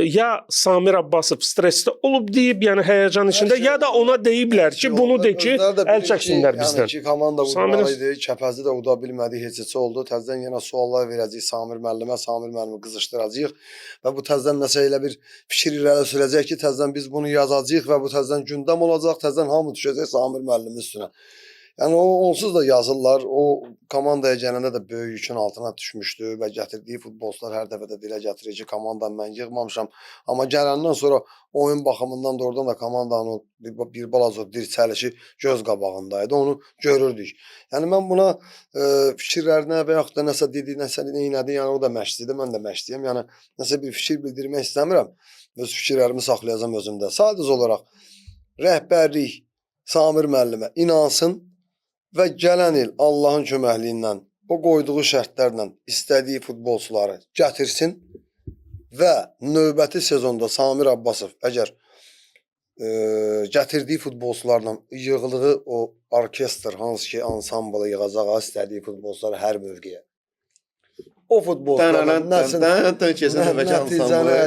ya Samir Abbasov stressdə olub deyib, yəni həyəcan içində, ya da ona deyiblər ki, bunu de ki, əl çəksinlər bizdən. Yəni ki, komanda udmalıydı, Kəpəzi də uda bilmədi, heç oldu. Təzədən yenə suallar verəcəyik Samir müəllimə, Samir müəllimi qızışdıracağıq və bu təzədən nəsə elə bir fikir irəli sürəcək ki, təzədən biz bunu yazacağıq və bu təzədən gündəm olacaq, təzədən hamı düşəcək Samir müəllimin üstünə. Yəni o onsuz da yazırlar. O komandaya gələndə də böyük yükün altına düşmüşdü və gətirdiyi futbolçular hər dəfə də dilə gətirir ki, komandanı mən yığmamışam. Amma gələndən sonra oyun baxımından da oradan da komandanın bir balaca dirçəlişi göz qabağındaydı. Onu görürdük. Yəni mən buna fikirlərinə və yaxud da nəsə dedi, nəsə neynədi, yəni o da məşqçidir, mən də məşqçiyəm. Yəni nəsə bir fikir bildirmək istəmirəm. Öz fikirlərimi saxlayacağam özümdə. Sadəcə olaraq rəhbərlik Samir müəllimə inansın və gələn il Allahın köməkliyi ilə o qoyduğu şərtlərlə istədiyi futbolçuları gətirsin və növbəti sezonda Samir Abbasov əgər gətirdiyi futbolçularla yığıldığı o orkestr, hansı ki ansamblı yığacaq, istədiyi futbolçuları hər mövqeyə. O futbolçuların nəticəni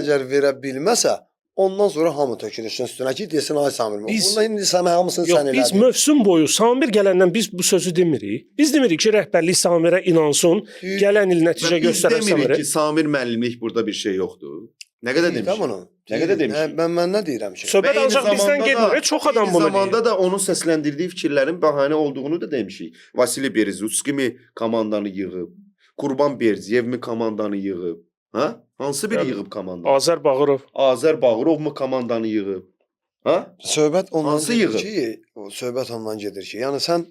əgər verə bilməsə, ondan sonra hamı tökülüşün üstünə ki, desin ay Samir. Bundan indi sənə hamısını sən elədin. Biz mövsüm boyu Samir gələndən biz bu sözü demirik. Biz demirik ki, rəhbərlik Samirə inansın, gələn il nəticə göstərər Samirə. Biz demirik ki, Samir müəllimlik burada bir şey yoxdur. Nə qədər demişik? Nə qədər demişik? Mən nə deyirəm ki? Söhbət ancaq bizdən getmir. Çox adam bunu deyir. Zamanda da onun səsləndirdiyi fikirlərin bəhanə olduğunu da demişik. Vasili Berezutski mi komandanı yığıb? Qurban Berdiyev mi komandanı yığıb? Ha? Hansı biri yığıb komandanı? Azər Bağırov. Azər Bağırov mu komandanı yığıb? Ha? Söhbət ondan gedir ki, söhbət ondan gedir ki, yəni sən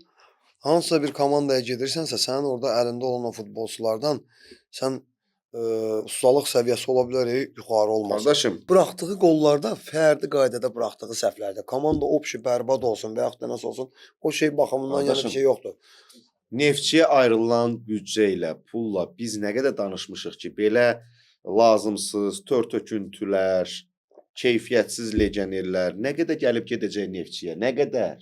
hansısa bir komandaya gedirsənsə, sənin orada əlində olan o futbolçulardan sən ustalıq səviyyəsi ola bilər, yuxarı olmaz. Qardaşım, buraxdığı qollarda fərdi qaydada buraxdığı səhvlərdə komanda opşi bərbad olsun və yaxud da nəsə olsun, o şey baxımından yəni bir şey yoxdur. Neftçiyə ayrılan büdcə ilə, pulla biz nə qədər danışmışıq ki, belə lazımsız, tör-töküntülər, keyfiyyətsiz legionerlər nə qədər gəlib gedəcək Neftçiyə? Nə qədər?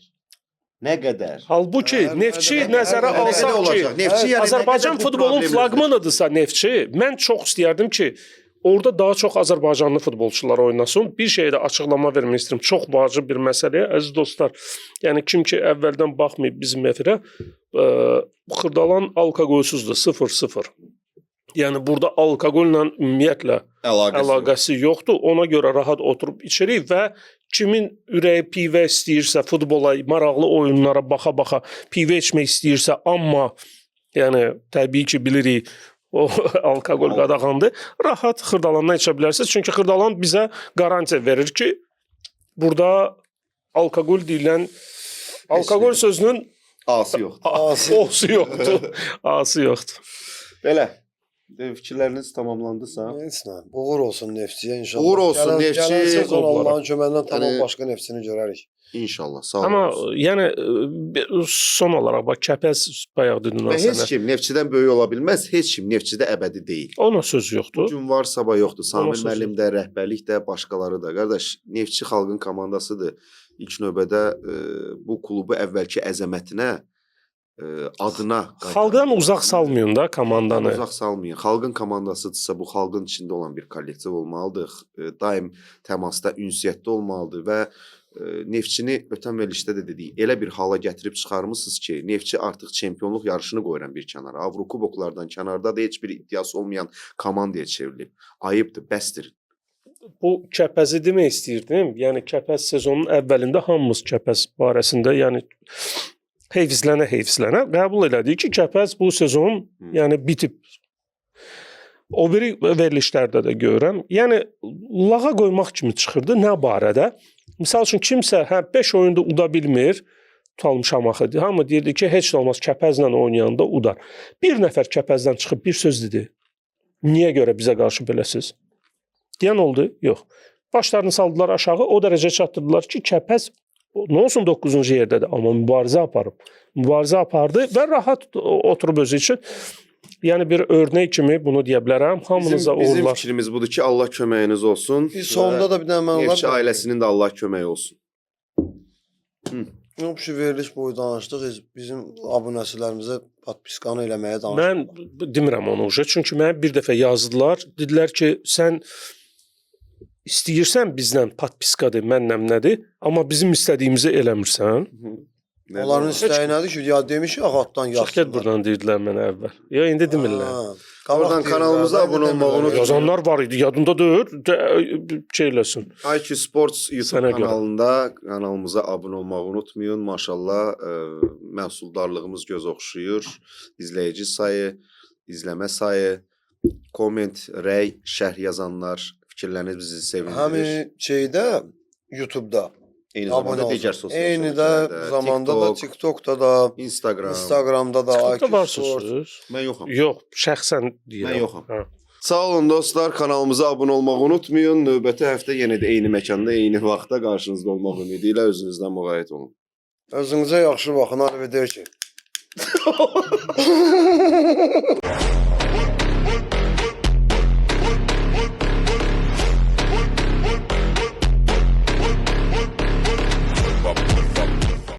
Nə qədər? Halbuki Neftçi nəzərə alsaq ki, Azərbaycan futbolun flaqmanıdırsa Neftçi, mən çox istəyərdim ki, orada daha çox Azərbaycanlı futbolçular oynasın. Bir şeyə də açıqlama vermək istəyirəm. Çox vacib bir məsələyə, əziz dostlar. Yəni kim ki əvvəldən baxmayıb bizim efirə, Xırdalan alkoqolsuzdur, 0-0. Yəni burada alkoqolla ümumiyyətlə əlaqəsi yoxdur. Ona görə rahat oturub içirik və kimin ürəyi pivə istəyirsə, futbola, maraqlı oyunlara baxa-baxa pivə içmək istəyirsə, amma yəni təbii ki bilirik o alkoqol qadağandır. Rahat Xırdalandan içə bilərsiniz. Çünki Xırdalan bizə garantiya verir ki, burada alkoqol deyilən alkoqol sözünün A'sı yoxdur. O'su yoxdur. A'sı yoxdur. Belə. Fikirləriniz tamamlandısa. Heç nə. Uğur olsun Neftçiyə inşallah. Uğur olsun Neftçi. Gələn sezon Allahın köməyindən tamam başqa Neftçini görərik. İnşallah. Sağ olun. Amma yəni son olaraq bax Kəpəz bayaq dedin sənə. Heç kim Neftçidən böyük ola bilməz. Heç kim Neftçidə əbədi deyil. Ona söz yoxdur. Bugün var, sabah yoxdur. Samir müəllim də, rəhbərlik də, başqaları da. Qardaş, Neftçi xalqın komandasıdır. İlk növbədə bu klubu əvvəlki əzəmətinə, adına xalqdan uzaq salmayın da komandanı. Uzaq salmayın. Xalqın komandasıdırsa bu xalqın içində olan bir kollektiv olmalıdır. Daim təmasda, ünsiyyətdə olmalıdır və Neftçini ötən verilişdə də dedik, elə bir hala gətirib çıxarmısınız ki, Neftçi artıq çempionluq yarışını qoyuran bir kənara. Avrokuboklardan kənarda da heç bir iddiası olmayan komandaya çevrilib. Ayıbdır, bəsdir. Bu Kəpəzi demək istəyirdim. Yəni Kəpəz sezonun əvvəlində hamımız Kəpəz barəsində, yəni heyfslənə qəbul elədik ki, Kəpəz bu sezon yəni bitib. O biri verilişlərdə də görürəm. Yəni lağa qoymaq kimi çıxırdı nə barədə? Misal üçün kimsə 5 oyunda uda bilmir, tutalmışam axı. Hamı deyirdi ki, heç də olmaz kəpəzlə oynayanda udar. Bir nəfər kəpəzdən çıxıb bir söz dedi. Niyə görə bizə qarşı beləsiz? Deyən oldu? Yox. Başlarını saldılar aşağı, o dərəcə çatdırdılar ki, kəpəz nə olsun 9-cu yerdədir, amma mübarizə aparıb. Mübarizə apardı və rahat oturub özü üçün. Yəni bir örnək kimi bunu deyə bilərəm. Hamınıza uğurlar. Bizim fikrimiz budur ki, Allah köməyiniz olsun. Sonunda da bir dənə mən Neftçi ailəsinin də Allah köməyi olsun. Şu veriliş boyu danışdıq. Bizim abunəçilərimizə podpiskanı eləməyə danışdıq. Mən demirəm onu uca. Çünki mənə bir dəfə yazdılar. Dedilər ki, sən istəyirsən bizdən podpiskadır, mənnəm nədir, amma bizim istədiyimizi eləmirsən. Onların istəyi nədir ki, ya demişik ağatdan yazsınlar. Çıxət buradan deyirdilər mənə əvvəl. Ya indi demirlər. Oradan kanalımıza abunə olmağı unutmayın. Yazanlar var idi, yadında deyil, şey eləsin. IQ Sports YouTube kanalında kanalımıza abunə olmağı unutmayın. Maşallah məhsuldarlığımız göz oxşuyur. İzləyici sayı, izləmə sayı, komment, rəy, şərh yazanlar, fikirləriniz bizi sevindirir. Həmin şeydə YouTube-da Eyni zamanda digər sosial eyni də zamanda da TikTokda da, Instagramda da, TikTokda varsınız? Mən yoxam. Yox, şəxsən deyirəm. Mən yoxam. Sağ olun dostlar, kanalımıza abunə olmağı unutmayın. Növbəti həftə yenə də eyni məkanda, eyni vaxtda qarşınızda olmaq ümidi ilə özünüzdən müğayət olun. Özünüzə yaxşı baxın, arrivederci.